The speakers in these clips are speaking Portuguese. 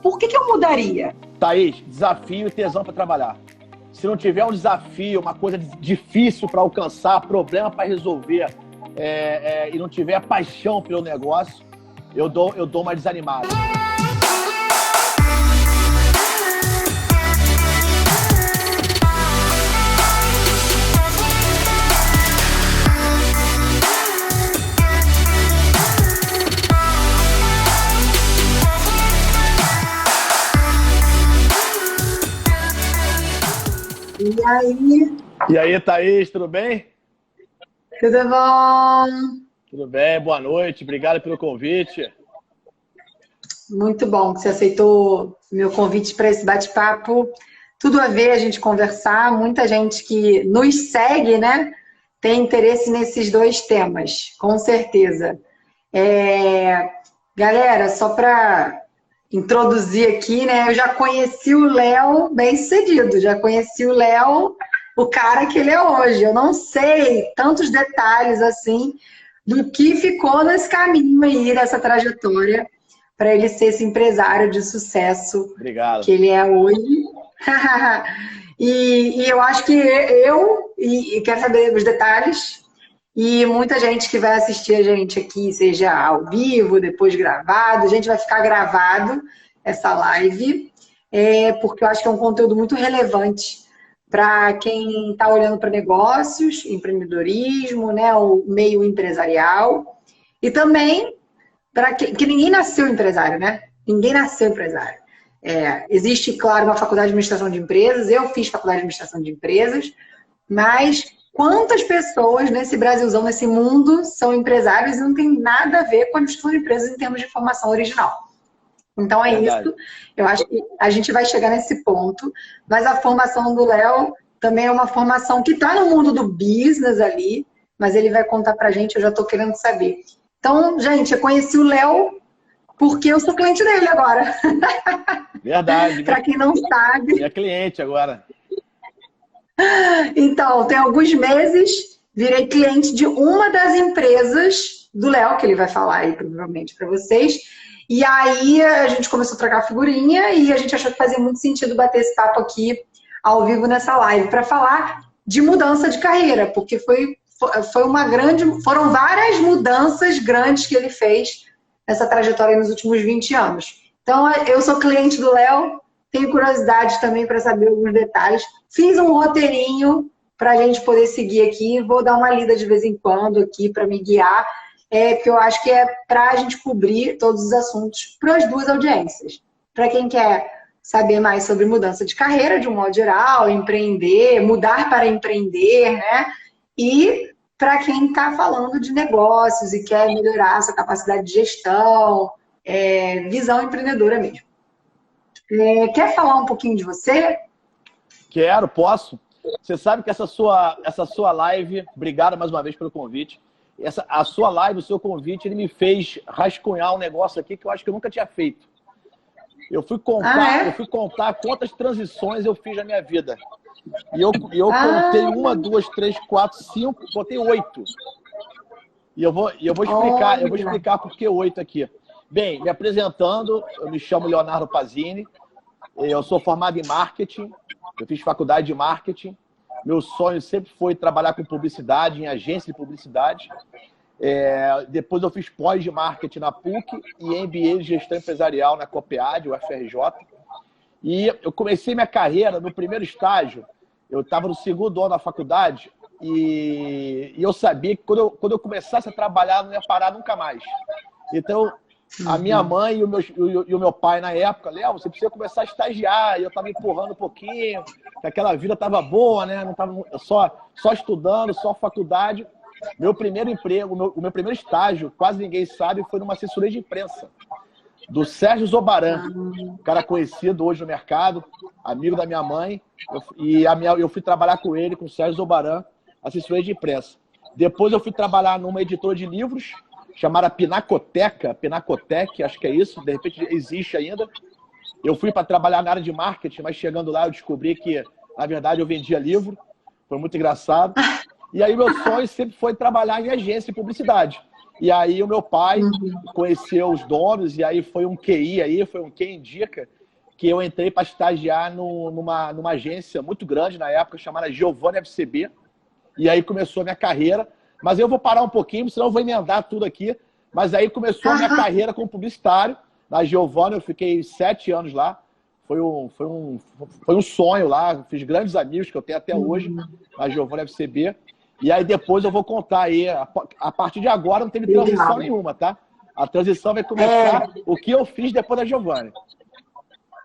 por que eu mudaria? Thaís, desafio e tesão para trabalhar. Se não tiver um desafio, uma coisa difícil para alcançar, problema para resolver, e não tiver paixão pelo negócio, eu dou uma desanimada. E aí? E aí, Thaís, tudo bem? Tudo bom? Tudo bem, boa noite, obrigado pelo convite. Muito bom que você aceitou meu convite para esse bate-papo. Tudo a ver a gente conversar, muita gente que nos segue, né, tem interesse nesses dois temas, com certeza. Galera, só para introduzir aqui, né, eu já conheci o Léo bem-sucedido, já conheci o Léo, o cara que ele é hoje. Eu não sei tantos detalhes assim do que ficou nesse caminho aí, nessa trajetória, para ele ser esse empresário de sucesso. Obrigado. Que ele é hoje. E eu acho que eu quero saber os detalhes, e muita gente que vai assistir a gente aqui, seja ao vivo, depois gravado, a gente vai ficar gravado essa live, porque eu acho que é um conteúdo muito relevante para quem está olhando para negócios, empreendedorismo, né, o meio empresarial, e também para que ninguém nasceu empresário, né? Ninguém nasceu empresário. Existe, claro, uma faculdade de administração de empresas, eu fiz faculdade de administração de empresas, mas quantas pessoas nesse Brasilzão, nesse mundo, são empresários e não tem nada a ver com a administração de empresas em termos de formação original? Então é isso, eu acho que a gente vai chegar nesse ponto, mas a formação do Léo também é uma formação que está no mundo do business ali, mas ele vai contar pra gente, eu já estou querendo saber. Então, gente, eu conheci o Léo porque eu sou cliente dele agora. Verdade. Para quem não sabe. Minha cliente agora. Então, tem alguns meses, virei cliente de uma das empresas do Léo, que ele vai falar aí provavelmente para vocês. E aí a gente começou a trocar figurinha e a gente achou que fazia muito sentido bater esse papo aqui ao vivo nessa live para falar de mudança de carreira, porque foram várias mudanças grandes que ele fez nessa trajetória nos últimos 20 anos. Então, eu sou cliente do Léo, tenho curiosidade também para saber alguns detalhes. Fiz um roteirinho para a gente poder seguir aqui, vou dar uma lida de vez em quando aqui para me guiar, porque eu acho que é para a gente cobrir todos os assuntos para as duas audiências. Para quem quer saber mais sobre mudança de carreira, de um modo geral, empreender, mudar para empreender, né? E para quem está falando de negócios e quer melhorar a sua capacidade de gestão, visão empreendedora mesmo. Quer falar um pouquinho de você? Quero, posso. Você sabe que essa sua live, obrigado mais uma vez pelo convite, a sua live, o seu convite, ele me fez rascunhar um negócio aqui que eu acho que eu nunca tinha feito. Eu fui contar quantas transições eu fiz na minha vida. E eu contei 1, 2, 3, 4, 5, botei 8. E eu vou explicar por que 8 aqui. Bem, me apresentando, eu me chamo Leonardo Pazini, eu sou formado em marketing, eu fiz faculdade de marketing. Meu sonho sempre foi trabalhar com publicidade, em agência de publicidade. Depois eu fiz pós de marketing na PUC e MBA de gestão empresarial na COPEAD, UFRJ. E eu comecei minha carreira no primeiro estágio. Eu estava no segundo ano da faculdade e eu sabia que quando eu começasse a trabalhar, não ia parar nunca mais. Então, a minha mãe e o meu pai na época, Léo, você precisa começar a estagiar. E eu estava empurrando um pouquinho, que aquela vida estava boa, né? Não estava só estudando, só faculdade. Meu primeiro emprego, o meu primeiro estágio, quase ninguém sabe, foi numa assessoria de imprensa do Sérgio Zobaran, um cara conhecido hoje no mercado, amigo da minha mãe, eu fui trabalhar com ele, com o Sérgio Zobaran, assessoria de imprensa. Depois eu fui trabalhar numa editora de livros, chamada Pinacotec, acho que é isso, de repente existe ainda. Eu fui para trabalhar na área de marketing, mas chegando lá eu descobri que, na verdade, eu vendia livro, foi muito engraçado. E aí meu sonho sempre foi trabalhar em agência de publicidade. E aí o meu pai conheceu os donos, e aí foi um QI aí, foi um Quem Indica, que eu entrei para estagiar numa agência muito grande na época, chamada Giovanni FCB, e aí começou a minha carreira. Mas eu vou parar um pouquinho, senão eu vou emendar tudo aqui. Mas aí começou a minha carreira como publicitário. Na Giovanni eu fiquei 7 anos lá. Foi um sonho lá, fiz grandes amigos que eu tenho até hoje na Giovanni FCB. E aí depois eu vou contar aí, a partir de agora não teve transição nenhuma, tá? A transição vai começar o que eu fiz depois da Giovanni.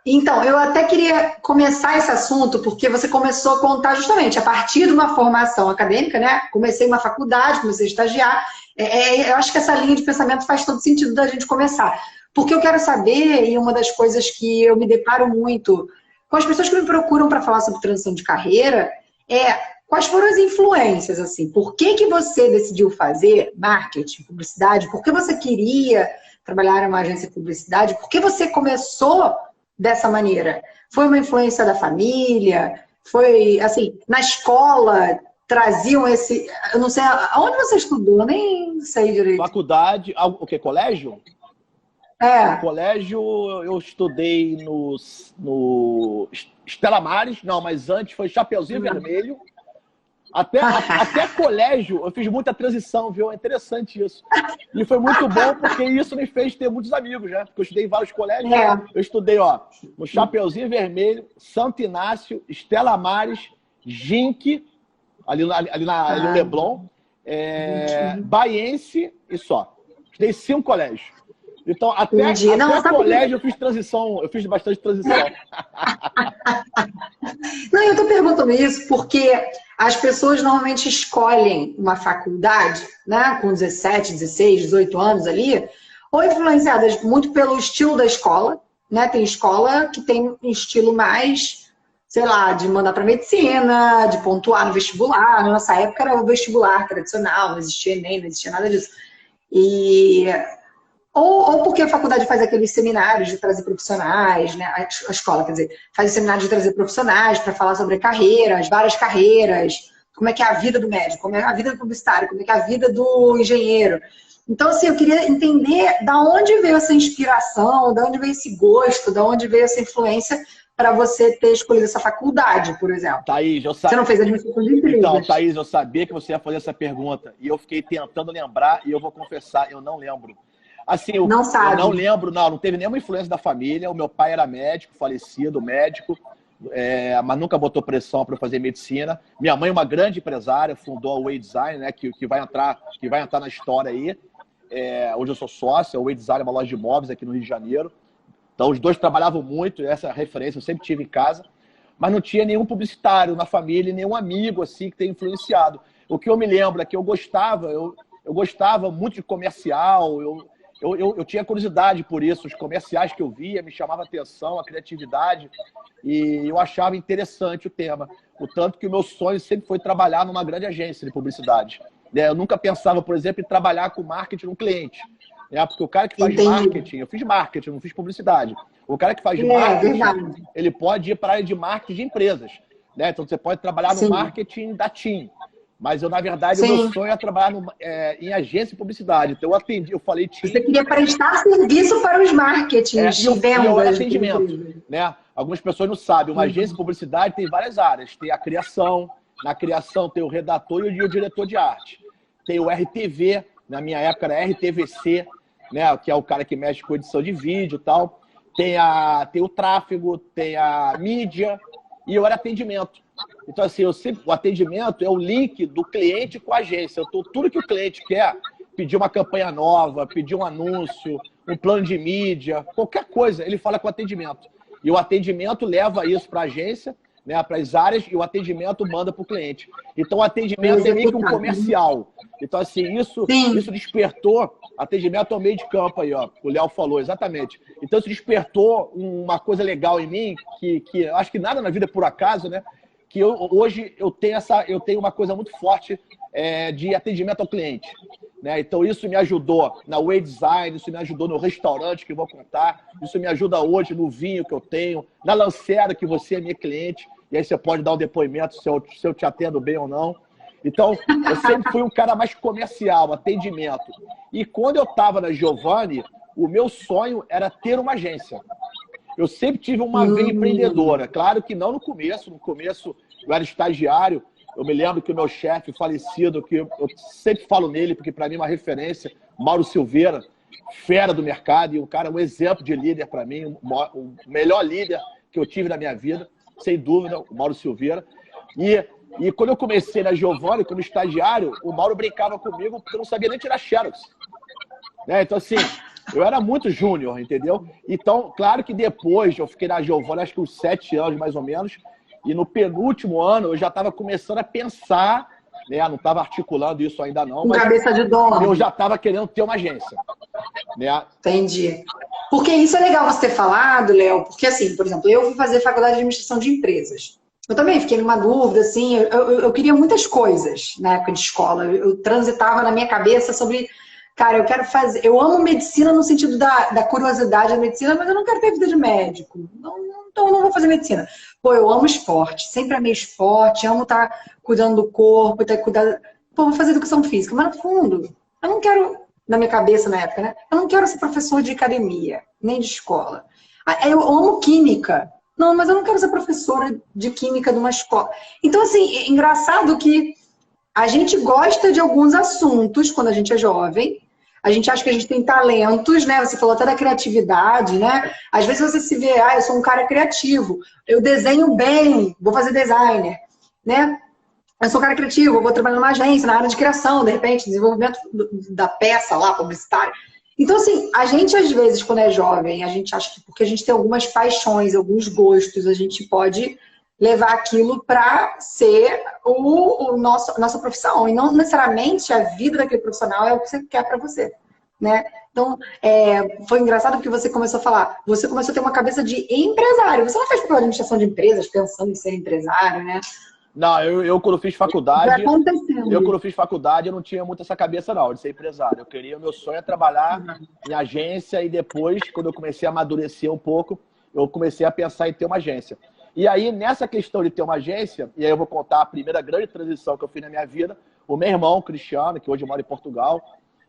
Então, eu até queria começar esse assunto, porque você começou a contar justamente a partir de uma formação acadêmica, né? Comecei uma faculdade, comecei a estagiar. Eu acho que essa linha de pensamento faz todo sentido da gente começar. Porque eu quero saber, e uma das coisas que eu me deparo muito com as pessoas que me procuram para falar sobre transição de carreira, quais foram as influências, assim? Por que você decidiu fazer marketing, publicidade? Por que você queria trabalhar em uma agência de publicidade? Por que você começou dessa maneira? Foi uma influência da família? Foi, assim, na escola traziam esse... Eu não sei, aonde você estudou? Eu nem sei direito. Faculdade, o quê? Colégio? Colégio, eu estudei no Estela Maris, não, mas antes foi Chapeuzinho Vermelho. Até colégio, eu fiz muita transição, viu? É interessante isso. E foi muito bom, porque isso me fez ter muitos amigos, né? Porque eu estudei em vários colégios. Eu estudei, no Chapeuzinho Vermelho, Santo Inácio, Estela Maris, Gink, ali no Leblon, Baiense e só. Estudei 5 colégios. Então, até colégio eu fiz transição, eu fiz bastante transição. Não, eu tô perguntando isso porque as pessoas normalmente escolhem uma faculdade, né, com 17, 16, 18 anos ali, ou influenciadas muito pelo estilo da escola, né? Tem escola que tem um estilo mais, sei lá, de mandar para medicina, de pontuar no vestibular. Na nossa época era o vestibular tradicional, não existia Enem, não existia nada disso. Ou porque a faculdade faz aqueles seminários de trazer profissionais, né? A escola, quer dizer, faz seminários de trazer profissionais para falar sobre carreiras, várias carreiras, como é que é a vida do médico, como é a vida do publicitário, como é que é a vida do engenheiro. Então, assim, eu queria entender da onde veio essa inspiração, da onde veio esse gosto, da onde veio essa influência para você ter escolhido essa faculdade, por exemplo. Thaís, você não fez administração de empresas. Então, Thaís, eu sabia que você ia fazer essa pergunta e eu fiquei tentando lembrar e eu vou confessar, eu não lembro. Assim, eu não lembro, não teve nenhuma influência da família. O meu pai era médico, falecido, médico, mas nunca botou pressão para fazer medicina. Minha mãe é uma grande empresária, fundou a Way Design, né, que vai entrar na história aí. Hoje eu sou sócio, a Way Design é uma loja de imóveis aqui no Rio de Janeiro. Então, os dois trabalhavam muito, essa referência eu sempre tive em casa, mas não tinha nenhum publicitário na família, nenhum amigo assim que tenha influenciado. O que eu me lembro é que eu gostava muito de comercial, eu tinha curiosidade por isso, os comerciais que eu via me chamavam a atenção, a criatividade, e eu achava interessante o tema. O tanto que o meu sonho sempre foi trabalhar numa grande agência de publicidade. Eu nunca pensava, por exemplo, em trabalhar com marketing no cliente. Porque o cara que faz marketing, eu fiz marketing, não fiz publicidade. O cara que faz marketing, ele pode ir para a área de marketing de empresas. Então você pode trabalhar no marketing da TIM. Mas eu, na verdade, o meu sonho é trabalhar em agência de publicidade. Então eu falei TIM. Você queria prestar serviço para os marketings de vendas. Eu era atendimento. Algumas pessoas não sabem. Uma agência de publicidade tem várias áreas. Tem a criação. Na criação tem o redator e o diretor de arte. Tem o RTV. Na minha época era RTVC, né, que é o cara que mexe com edição de vídeo e tal. Tem o tráfego, tem a mídia. E eu era atendimento. Então, assim, o atendimento é o link do cliente com a agência. Tudo que o cliente quer, pedir uma campanha nova, pedir um anúncio, um plano de mídia, qualquer coisa, ele fala com o atendimento. E o atendimento leva isso para a agência, né, para as áreas, e o atendimento manda para o cliente. Então, o atendimento é meio que um comercial. Então, assim, isso despertou, atendimento ao meio de campo aí, ó, o Léo falou, exatamente. Então, isso despertou uma coisa legal em mim, que acho que nada na vida é por acaso, né? Que hoje eu tenho uma coisa muito forte de atendimento ao cliente. Né? Então, isso me ajudou na Way Design, isso me ajudou no restaurante que eu vou contar, isso me ajuda hoje no vinho que eu tenho, na Lancera, que você é minha cliente, e aí você pode dar um depoimento se eu te atendo bem ou não. Então, eu sempre fui um cara mais comercial, atendimento. E quando eu estava na Giovanni, o meu sonho era ter uma agência. Eu sempre tive uma veia empreendedora. Claro que não no começo. No começo, eu era estagiário. Eu me lembro que o meu chefe falecido, que eu sempre falo nele, porque para mim é uma referência, Mauro Silveira, fera do mercado, e um cara, um exemplo de líder para mim, o melhor líder que eu tive na minha vida, sem dúvida, o Mauro Silveira. E quando eu comecei na Giovanni, como estagiário, o Mauro brincava comigo porque eu não sabia nem tirar xerox. Né? Então, assim, eu era muito júnior, entendeu? Então, claro que depois eu fiquei na Giovanni, acho que uns 7 anos mais ou menos, e no penúltimo ano eu já estava começando a pensar, né? Não estava articulando isso ainda não, mas cabeça de dono. Eu já estava querendo ter uma agência. Né? Entendi. Porque isso é legal você ter falado, Léo, porque assim, por exemplo, eu fui fazer faculdade de administração de empresas. Eu também fiquei numa dúvida, assim, eu queria muitas coisas na época de escola. Eu transitava na minha cabeça sobre, cara, eu quero fazer... Eu amo medicina no sentido da curiosidade da medicina, mas eu não quero ter vida de médico. Então eu não vou fazer medicina. Pô, eu amo esporte, sempre amei esporte, amo estar cuidando do corpo, estar cuidando... Pô, vou fazer educação física, mas no fundo, eu não quero, na minha cabeça na época, né? Eu não quero ser professor de academia, nem de escola. Eu amo química. Não, mas eu não quero ser professora de química de uma escola. Então, assim, é engraçado que a gente gosta de alguns assuntos quando a gente é jovem. A gente acha que a gente tem talentos, né? Você falou até da criatividade, né? Às vezes você se vê, eu sou um cara criativo, eu desenho bem, vou fazer designer, né? Eu sou um cara criativo, eu vou trabalhar numa agência, na área de criação, de repente, desenvolvimento da peça lá, publicitária. Então, assim, a gente, às vezes, quando é jovem, a gente acha que porque a gente tem algumas paixões, alguns gostos, a gente pode levar aquilo para ser nossa profissão. E não necessariamente a vida daquele profissional é o que você quer para você, né? Então, foi engraçado porque você começou a falar, você começou a ter uma cabeça de empresário. Você não fez faculdade de administração de empresas pensando em ser empresário, né? Não, eu quando fiz faculdade, eu não tinha muito essa cabeça não, de ser empresário. O meu sonho é trabalhar em agência e depois, quando eu comecei a amadurecer um pouco, eu comecei a pensar em ter uma agência. E aí, nessa questão de ter uma agência, e aí eu vou contar a primeira grande transição que eu fiz na minha vida, o meu irmão, Cristiano, que hoje mora em Portugal,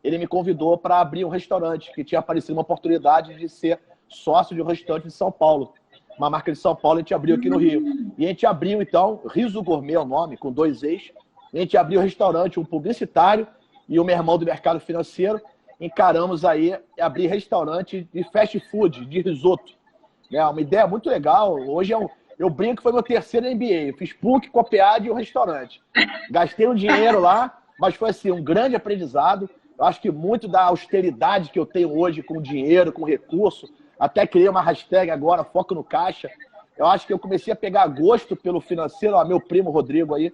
ele me convidou para abrir um restaurante, que tinha aparecido uma oportunidade de ser sócio de um restaurante de São Paulo. Uma marca de São Paulo, a gente abriu aqui no Rio. E a gente abriu, então, Riso Gourmet é o nome, com 2 ex. A gente abriu o restaurante, um publicitário e o meu irmão do mercado financeiro. Encaramos aí abrir restaurante de fast food, de risoto. É uma ideia muito legal. Hoje eu brinco que foi meu terceiro MBA. Eu fiz PUC, COPEAD e o restaurante. Gastei um dinheiro lá, mas foi assim, um grande aprendizado. Eu acho que muito da austeridade que eu tenho hoje com dinheiro, com recurso, até criei uma hashtag agora, foco no caixa. Eu acho que eu comecei a pegar gosto pelo financeiro. Ó, meu primo Rodrigo aí.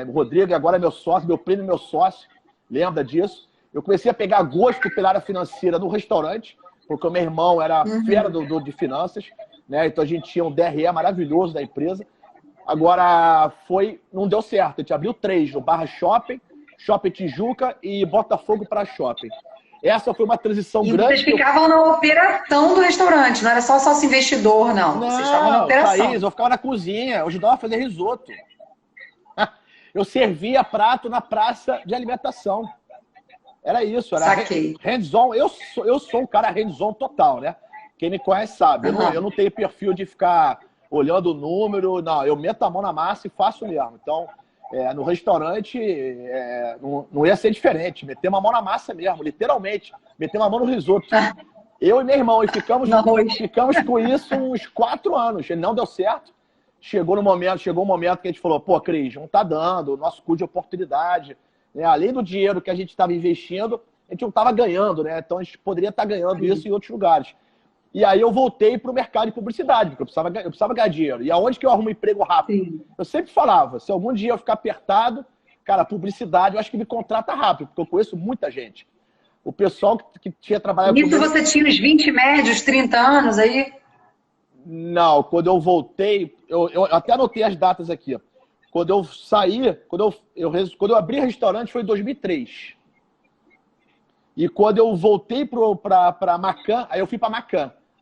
O Rodrigo agora é meu sócio, meu primo é meu sócio. Lembra disso? Eu comecei a pegar gosto pela área financeira no restaurante, porque o meu irmão era fera de finanças, né? Então a gente tinha um DRE maravilhoso da empresa. Agora não deu certo. A gente abriu 3 no Barra Shopping, Shopping Tijuca e Botafogo para Shopping. Essa foi uma transição grande. Vocês ficavam na operação do restaurante, não era só sócio investidor, não. Vocês estavam na operação. Thaís, eu ficava na cozinha, eu ajudava a fazer risoto. Eu servia prato na praça de alimentação. Era isso, era hands-on. Eu sou um cara hands-on total, né? Quem me conhece sabe. Eu não tenho perfil de ficar olhando o número, não. Eu meto a mão na massa e faço mesmo. Então, no restaurante, não ia ser diferente. Meter uma mão na massa mesmo, literalmente. Meter uma mão no risoto. Eu e meu irmão, e ficamos com isso uns 4 anos. Ele não deu certo. Chegou um momento que a gente falou, pô, Cris, não tá dando, o nosso custo de oportunidade, né? Além do dinheiro que a gente estava investindo, a gente não estava ganhando, né? Então a gente poderia estar ganhando isso em outros lugares. E aí eu voltei para o mercado de publicidade, porque eu precisava ganhar dinheiro. E aonde que eu arrumo emprego rápido? Sim. Eu sempre falava, se algum dia eu ficar apertado, cara, publicidade, eu acho que me contrata rápido, porque eu conheço muita gente. O pessoal que tinha trabalhado comigo... Isso você tinha uns 20 médios, 30 anos aí? Não, quando eu voltei, eu até anotei as datas aqui. Quando eu saí, quando eu abri restaurante foi em 2003. E quando eu voltei para Macan, aí eu fui para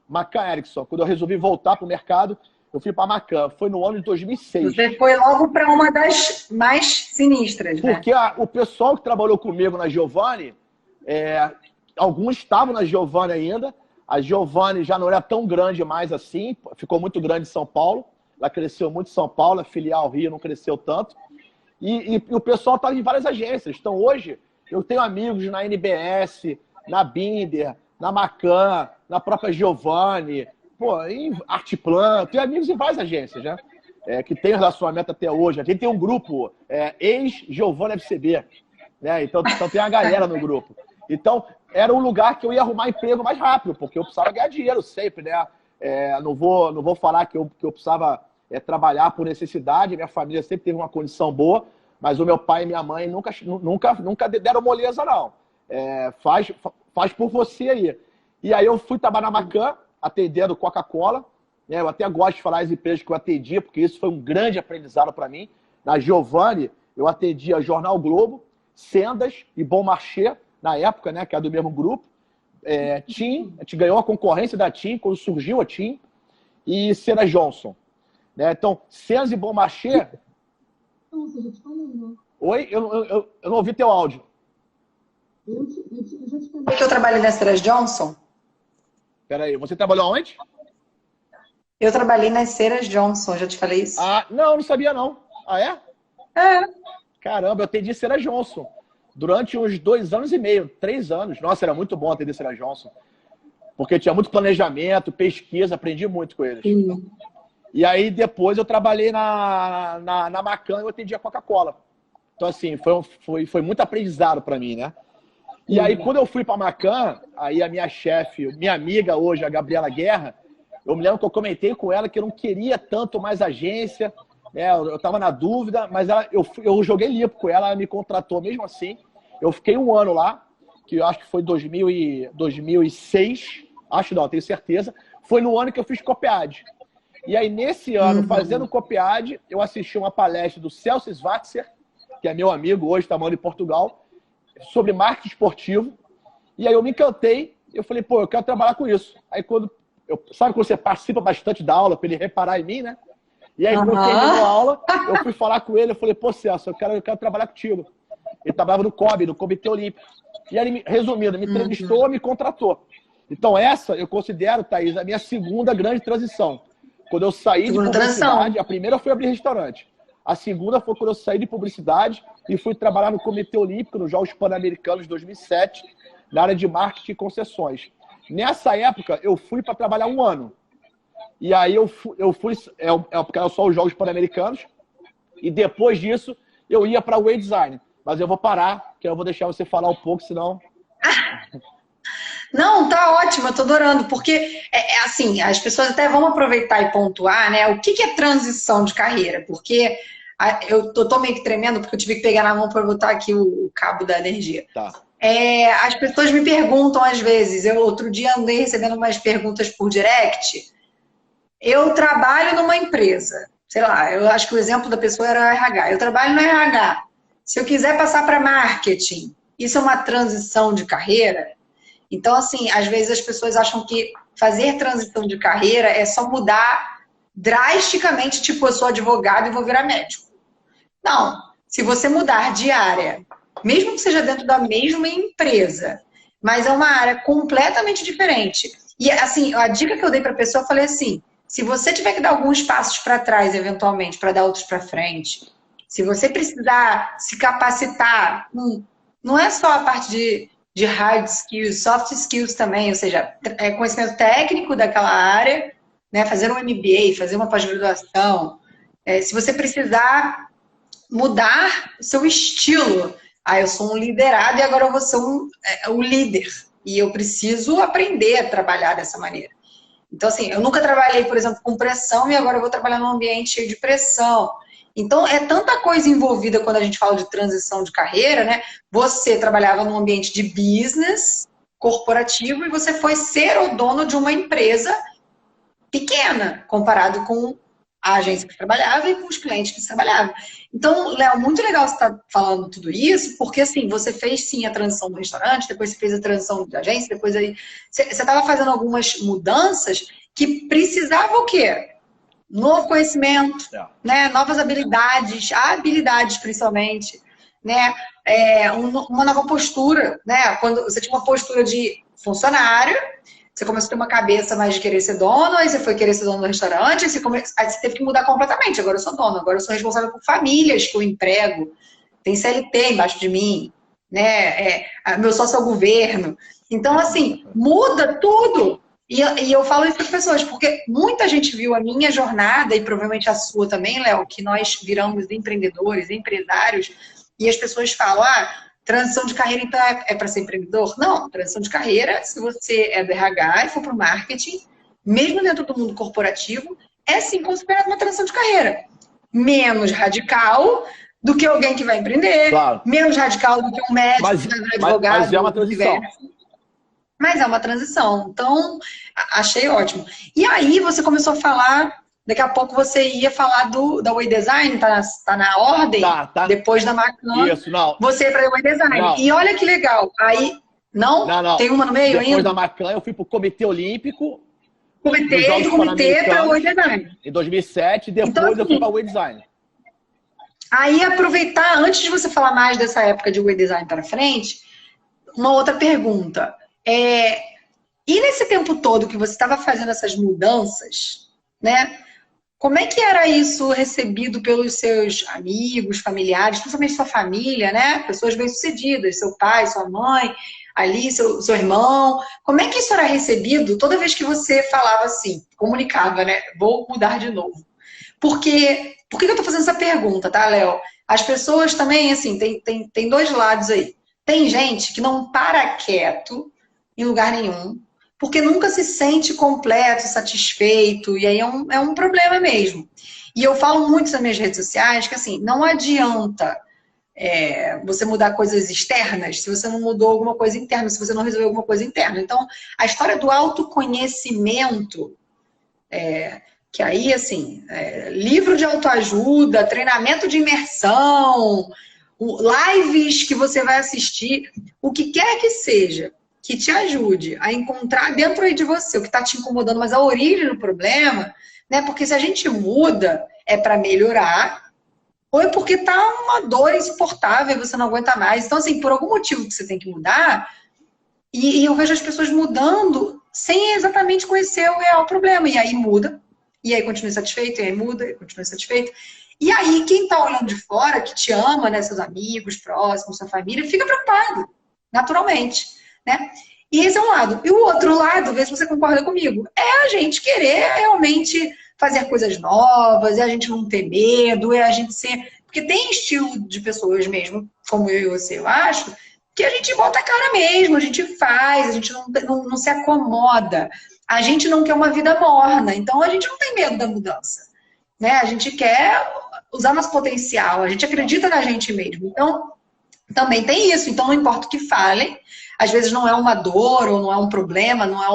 Macan Erickson. Quando eu resolvi voltar para o mercado, eu fui para Macan. Foi no ano de 2006. Você foi logo para uma das mais sinistras, né? Porque o pessoal que trabalhou comigo na Giovanni, alguns estavam na Giovanni ainda. A Giovanni já não era tão grande mais assim, ficou muito grande em São Paulo. Ela cresceu muito em São Paulo, a filial Rio não cresceu tanto. E o pessoal estava em várias agências. Então hoje eu tenho amigos na NBS, na Binder, na Macan, na própria Giovanni, em Artplan. Tenho amigos em várias agências, né? Que tem relacionamento até hoje. Aqui tem um grupo, ex-Giovanni FCB. Né? Então tem uma galera no grupo. Então, era um lugar que eu ia arrumar emprego mais rápido, porque eu precisava ganhar dinheiro sempre, né? Não vou falar que eu precisava trabalhar por necessidade. Minha família sempre teve uma condição boa, mas o meu pai e minha mãe nunca deram moleza, não. Faz por você aí. E aí eu fui trabalhar na Macan, atendendo Coca-Cola. Né? Eu até gosto de falar as empresas que eu atendia, porque isso foi um grande aprendizado para mim. Na Giovanni, eu atendia Jornal Globo, Sendas e Bom Marché, na época, né, que era do mesmo grupo. TIM, a gente ganhou a concorrência da TIM, quando surgiu a TIM, e Sendas Johnson. Né? Então, Sendas e Bom Marché... Oi? Eu não ouvi teu áudio. Eu já te falei que eu trabalhei na Sendas Johnson. Peraí, você trabalhou onde? Eu trabalhei nas Sendas Johnson, já te falei isso? Não sabia não. Ah, é? É. Caramba, eu atendi Sendas Johnson durante uns 2 anos e meio, 3 anos. Nossa, era muito bom atender Sendas Johnson. Porque tinha muito planejamento, pesquisa, aprendi muito com eles. Sim. E aí depois eu trabalhei na Macan e eu atendi a Coca-Cola. Então, assim, foi muito aprendizado para mim, né? E aí, quando eu fui para Macan, aí a minha chefe, minha amiga hoje, a Gabriela Guerra, eu me lembro que eu comentei com ela que eu não queria tanto mais agência, né? Eu estava na dúvida, mas eu joguei limpo com ela, ela me contratou mesmo assim. Eu fiquei 1 ano lá, que eu acho que foi 2006, acho não, tenho certeza. Foi no ano que eu fiz Copiade. E aí, nesse ano, fazendo Copiade, eu assisti uma palestra do Celso Schwarzer, que é meu amigo hoje, está morando em Portugal, sobre marketing esportivo. E aí eu me encantei, eu falei, eu quero trabalhar com isso. Aí sabe quando você participa bastante da aula, para ele reparar em mim, né? E aí, quando terminou a aula, eu fui falar com ele, eu falei, Celso, eu quero trabalhar contigo. Ele trabalhava no COB, no Comitê Olímpico. E aí, resumindo, me entrevistou, me contratou. Então essa, eu considero, Thaís, a minha segunda grande transição. Quando eu saí de publicidade, a primeira foi abrir restaurante. A segunda foi quando eu saí de publicidade e fui trabalhar no Comitê Olímpico, nos Jogos Pan-Americanos de 2007, na área de marketing e concessões. Nessa época, eu fui para trabalhar 1 ano. E aí eu fui porque eram só os Jogos Pan-Americanos, e depois disso eu ia para o Way Design. Mas eu vou parar, que eu vou deixar você falar um pouco, senão... Não, tá ótimo, eu tô adorando, porque, assim, as pessoas até vão aproveitar e pontuar, né, o que é transição de carreira, porque eu tô meio que tremendo, porque eu tive que pegar na mão para botar aqui o cabo da energia. Tá. As pessoas me perguntam às vezes, eu outro dia andei recebendo umas perguntas por direct, eu trabalho numa empresa, sei lá, eu acho que o exemplo da pessoa era RH, eu trabalho no RH, se eu quiser passar para marketing, isso é uma transição de carreira? Então, assim, às vezes as pessoas acham que fazer transição de carreira é só mudar drasticamente, tipo, eu sou advogado e vou virar médico. Não. Se você mudar de área, mesmo que seja dentro da mesma empresa, mas é uma área completamente diferente. E, assim, a dica que eu dei para a pessoa, eu falei assim, se você tiver que dar alguns passos para trás, eventualmente, para dar outros para frente, se você precisar se capacitar, não é só a parte de hard skills, soft skills também, ou seja, conhecimento técnico daquela área, né, fazer um MBA, fazer uma pós-graduação. Se você precisar mudar o seu estilo, eu sou um liderado e agora eu vou ser um líder, e eu preciso aprender a trabalhar dessa maneira. Então, assim, eu nunca trabalhei, por exemplo, com pressão e agora eu vou trabalhar num ambiente cheio de pressão. Então, é tanta coisa envolvida quando a gente fala de transição de carreira, né? Você trabalhava num ambiente de business corporativo e você foi ser o dono de uma empresa pequena, comparado com a agência que trabalhava e com os clientes que trabalhavam. Então, Léo, muito legal você estar falando tudo isso, porque, assim, você fez, sim, a transição do restaurante, depois você fez a transição da agência, depois aí... Você estava fazendo algumas mudanças que precisava o quê? novo conhecimento, né? Novas habilidades principalmente, né? Uma nova postura, né? Quando você tinha uma postura de funcionário, você começou a ter uma cabeça mais de querer ser dono, aí você foi querer ser dono do restaurante, aí você teve que mudar completamente. Agora eu sou dono, agora eu sou responsável por famílias que eu emprego, tem CLT embaixo de mim, né? Meu sócio é o governo. Então, assim, muda tudo. E eu falo isso para as pessoas, porque muita gente viu a minha jornada, e provavelmente a sua também, Léo, que nós viramos empreendedores, empresários, e as pessoas falam, transição de carreira, então, é para ser empreendedor? Não, transição de carreira, se você é do RH e for para o marketing, mesmo dentro do mundo corporativo, é sim considerado uma transição de carreira. Menos radical do que alguém que vai empreender, claro. Menos radical do que um médico que vai virar advogado. Mas é uma transição. Mas é uma transição. Então, achei ótimo. E aí você começou a falar, daqui a pouco você ia falar da Way Design, tá na ordem? Tá. Depois da Macan. Isso, não. Você ia para a Way Design. Não. E olha que legal. Aí, não? Tem uma no meio Depois ainda? Da Macan, eu fui para o Comitê Olímpico. Comitê para a Way Design. Em 2007, depois então, assim, eu fui para a Way Design. Aí, aproveitar, antes de você falar mais dessa época de Way Design para frente, uma outra pergunta. E nesse tempo todo que você estava fazendo essas mudanças, né? Como é que era isso recebido pelos seus amigos, familiares, principalmente sua família, né? Pessoas bem-sucedidas, seu pai, sua mãe, ali, seu irmão. Como é que isso era recebido toda vez que você falava assim, comunicava, né? Vou mudar de novo. Por que eu tô fazendo essa pergunta, tá, Léo? As pessoas também, assim, tem dois lados aí. Tem gente que não para quieto em lugar nenhum, porque nunca se sente completo, satisfeito, e aí é um problema mesmo. E eu falo muito nas minhas redes sociais que, assim, não adianta você mudar coisas externas se você não mudou alguma coisa interna, se você não resolveu alguma coisa interna. Então, a história do autoconhecimento, que aí, assim, livro de autoajuda, treinamento de imersão, lives que você vai assistir, o que quer que seja, que te ajude a encontrar dentro aí de você o que está te incomodando, mas a origem do problema, né? Porque se a gente muda, é para melhorar, ou é porque tá uma dor insuportável e você não aguenta mais. Então, assim, por algum motivo que você tem que mudar, e eu vejo as pessoas mudando sem exatamente conhecer o real problema. E aí muda, e aí continua insatisfeito, e aí muda, e continua insatisfeito. E aí, quem tá olhando de fora, que te ama, né, seus amigos próximos, sua família, fica preocupado, naturalmente, né? E esse é um lado. E o outro lado, vê se você concorda comigo, é a gente querer realmente fazer coisas novas, é a gente não ter medo, é a gente ser... Porque tem estilo de pessoas mesmo, como eu e você, eu acho, que a gente bota a cara mesmo, a gente faz, a gente não se acomoda. A gente não quer uma vida morna, então a gente não tem medo da mudança, né? A gente quer usar nosso potencial, a gente acredita na gente mesmo. Então, também tem isso. Então, não importa o que falem, às vezes não é uma dor ou não é um problema, não é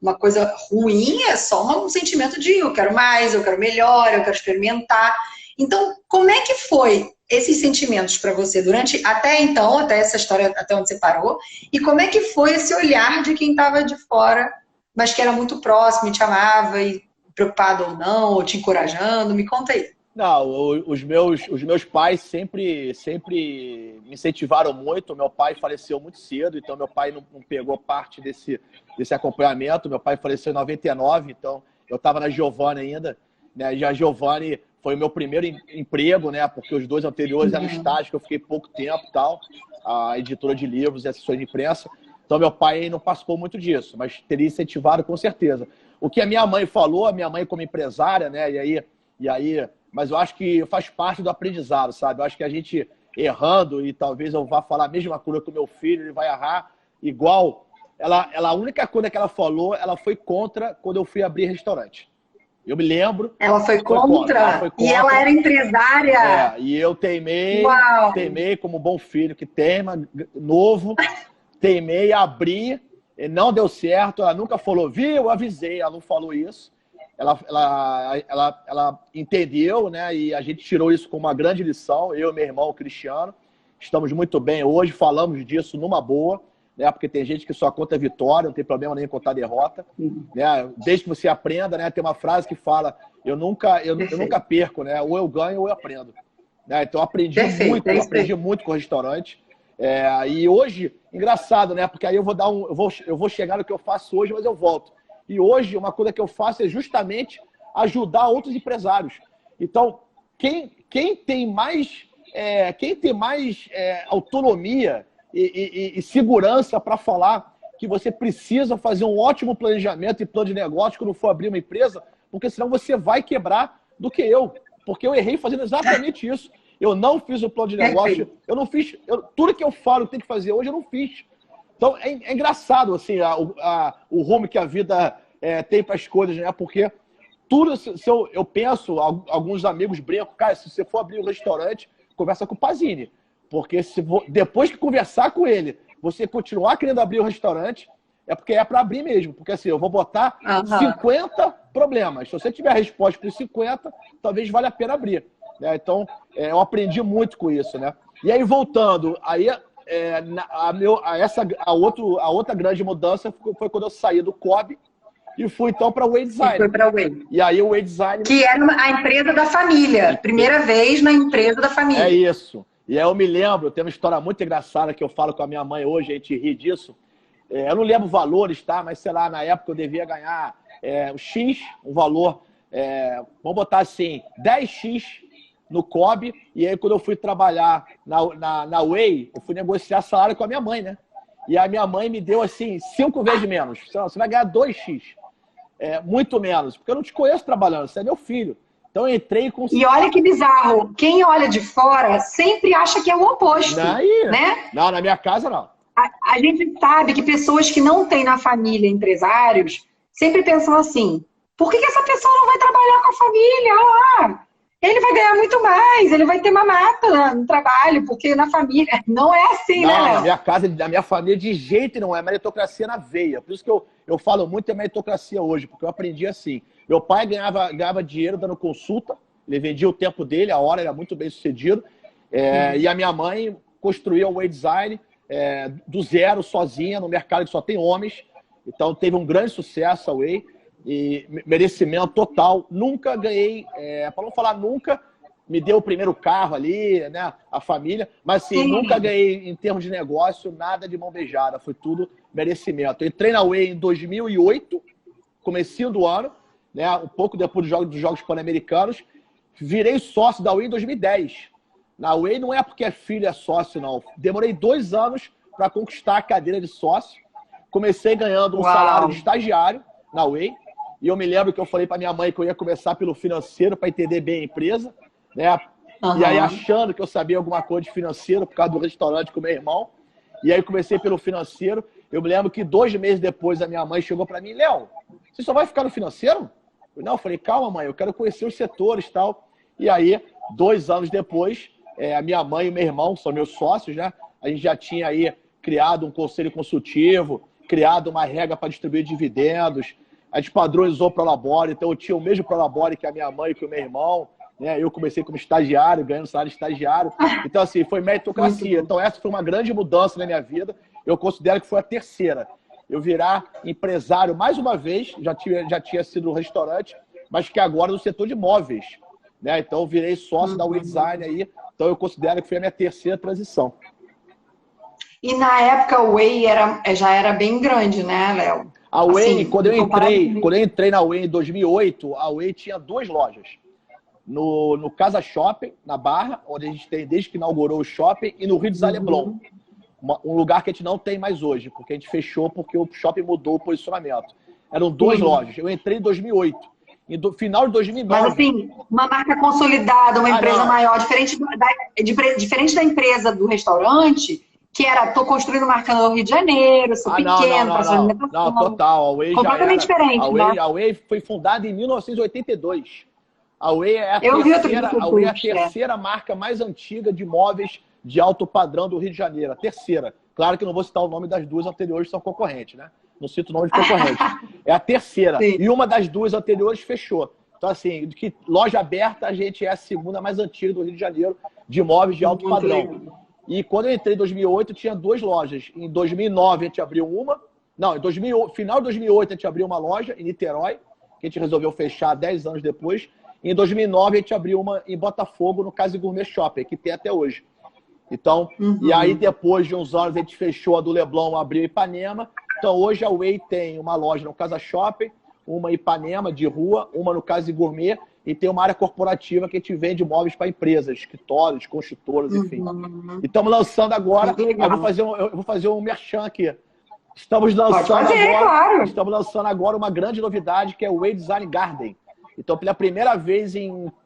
uma coisa ruim, é só um sentimento de eu quero mais, eu quero melhor, eu quero experimentar. Então, como é que foi esses sentimentos para você durante, até então, até essa história, até onde você parou, e como é que foi esse olhar de quem estava de fora, mas que era muito próximo e te amava, e preocupado ou não, ou te encorajando? Me conta aí. Não, os meus pais sempre me incentivaram muito. Meu pai faleceu muito cedo, então meu pai não pegou parte desse acompanhamento. Meu pai faleceu em 99, então eu estava na Giovanni ainda, né? Já a Giovanni foi o meu primeiro emprego, né? Porque os dois anteriores eram estágio, que eu fiquei pouco tempo e tal, a editora de livros e assessora de imprensa. Então meu pai não participou muito disso, mas teria incentivado com certeza. O que a minha mãe falou, a minha mãe como empresária, né? E aí, mas eu acho que faz parte do aprendizado, sabe? Eu acho que a gente errando, e talvez eu vá falar a mesma coisa com o meu filho, ele vai errar igual. A única coisa que ela falou, ela foi contra quando eu fui abrir restaurante. Eu me lembro. Ela foi contra? E ela era empresária? E eu teimei como bom filho que teima, novo, teimei, abri, não deu certo, ela nunca falou, viu, eu avisei, ela não falou isso. Ela entendeu, né? E a gente tirou isso como uma grande lição. Eu e meu irmão, o Cristiano, estamos muito bem hoje, falamos disso numa boa. né? Porque tem gente que só conta vitória, não tem problema nem contar derrota, né? Desde que você aprenda, né? Tem uma frase que fala, eu nunca perco, né? Ou eu ganho ou eu aprendo. Né? Então eu aprendi muito com o restaurante. E hoje, engraçado, né? Porque aí eu vou chegar no que eu faço hoje, mas eu volto. E hoje, uma coisa que eu faço é justamente ajudar outros empresários. Então, quem tem mais autonomia e segurança para falar que você precisa fazer um ótimo planejamento e plano de negócio quando for abrir uma empresa, porque senão você vai quebrar do que eu. Porque eu errei fazendo exatamente isso. Eu não fiz o plano de negócio, eu não fiz. Tudo que eu falo que tem que fazer hoje, eu não fiz. Então, é engraçado assim, o rumo que a vida tem para as coisas, né? Porque tudo, eu penso, alguns amigos brincam, cara, se você for abrir um restaurante, conversa com o Pazini. Porque depois que conversar com ele, você continuar querendo abrir um restaurante, é porque é para abrir mesmo. Porque assim, eu vou botar 50 problemas. Se você tiver a resposta para os 50, talvez valha a pena abrir. Né? Então, eu aprendi muito com isso. Né? E aí, voltando, aí, a outra grande mudança foi quando eu saí do Cobb e fui então para o Way Design. Foi para o Way. E aí o Way Design... Que era a empresa da família. Primeira vez na empresa da família. É isso. E aí eu me lembro, tem uma história muito engraçada que eu falo com a minha mãe hoje, a gente ri disso. Eu não lembro valores, tá? Mas sei lá, na época eu devia ganhar o X, um valor, vamos botar assim, 10X no Cobb. E aí quando eu fui trabalhar na Way, eu fui negociar salário com a minha mãe, né? E a minha mãe me deu assim, 5 vezes menos. Você vai ganhar 2X. Muito menos, porque eu não te conheço trabalhando, você é meu filho. Então eu entrei com... E olha que bizarro, quem olha de fora sempre acha que é o oposto, né? Não, na minha casa não. A gente sabe que pessoas que não têm na família empresários sempre pensam assim, por que essa pessoa não vai trabalhar com a família? Olha lá, ele vai ganhar muito mais, ele vai ter mamata no trabalho, porque na família não é assim, né, Léo? Na minha casa, na minha família, de jeito não é meritocracia na veia. Por isso que eu falo muito em meritocracia hoje, porque eu aprendi assim. Meu pai ganhava dinheiro dando consulta, ele vendia o tempo dele, a hora, era muito bem sucedido. E a minha mãe construía o Way Design do zero, sozinha, no mercado que só tem homens. Então teve um grande sucesso a Way. E merecimento total. Nunca ganhei, para não falar nunca, me deu o primeiro carro ali, né? A família, mas assim, nunca ganhei em termos de negócio nada de mão beijada, foi tudo merecimento. Eu entrei na Way em 2008, comecinho do ano, né? Um pouco depois dos Jogos Pan-Americanos, virei sócio da Way em 2010. Na Way não é porque é filho, é sócio, não. Demorei 2 anos para conquistar a cadeira de sócio. Comecei ganhando um salário de estagiário na Way. E eu me lembro que eu falei para minha mãe que eu ia começar pelo financeiro para entender bem a empresa, né? E aí achando que eu sabia alguma coisa de financeiro por causa do restaurante com meu irmão. E aí comecei pelo financeiro. Eu me lembro que 2 meses depois a minha mãe chegou para mim, Léo, você só vai ficar no financeiro? Eu falei, calma mãe, eu quero conhecer os setores e tal. E aí, 2 anos depois, a minha mãe e o meu irmão, são meus sócios, né? A gente já tinha aí criado um conselho consultivo, criado uma regra para distribuir dividendos. A gente padronizou o Prolabore, então eu tinha o mesmo Prolabore que a minha mãe e que o meu irmão, né? Eu comecei como estagiário, ganhando salário de estagiário. Então, assim, foi meritocracia. Então, essa foi uma grande mudança na minha vida. Eu considero que foi a terceira. Eu virar empresário mais uma vez, já tinha sido no restaurante, mas que agora no setor de móveis. Né? Então, eu virei sócio da Way Design aí. Então, eu considero que foi a minha terceira transição. E na época o Way já era bem grande, né, Léo? A Way, assim, quando eu entrei na Way em 2008, a Way tinha 2 lojas. No Casa Shopping, na Barra, onde a gente tem desde que inaugurou o shopping, e no Rio de Leblon. Um lugar que a gente não tem mais hoje, porque a gente fechou porque o shopping mudou o posicionamento. Eram 2 lojas. Eu entrei em 2008. No final de 2009... Mas assim, uma marca consolidada, uma empresa maior, diferente da empresa do restaurante... Que era, tô construindo marca no Rio de Janeiro, sou pequeno, não, total. A Way completamente diferente, a Way foi fundada em 1982. A Way é a terceira marca mais antiga de móveis de alto padrão do Rio de Janeiro. A terceira. Claro que não vou citar o nome das 2 anteriores, que são concorrentes, né? Não cito o nome de concorrente. É a terceira. Sim. E uma das 2 anteriores fechou. Então, assim, que loja aberta, a gente é a segunda mais antiga do Rio de Janeiro de móveis de alto padrão. E quando eu entrei em 2008, tinha 2 lojas. Em 2009, a gente abriu uma. Não, final de 2008, a gente abriu uma loja em Niterói, que a gente resolveu fechar 10 anos depois. E em 2009, a gente abriu uma em Botafogo, no Casa Gourmet Shopping, que tem até hoje. Então, e aí depois de uns anos, a gente fechou a do Leblon, abriu Ipanema. Então, hoje a Way tem uma loja no Casa Shopping, uma em Ipanema, de rua, uma no Casa Gourmet, e tem uma área corporativa que a gente vende móveis para empresas, escritórios, construtoras, enfim. E estamos lançando agora, eu vou fazer um merchan aqui. Estamos lançando agora uma grande novidade, que é o Way Design Garden. Então, pela primeira vez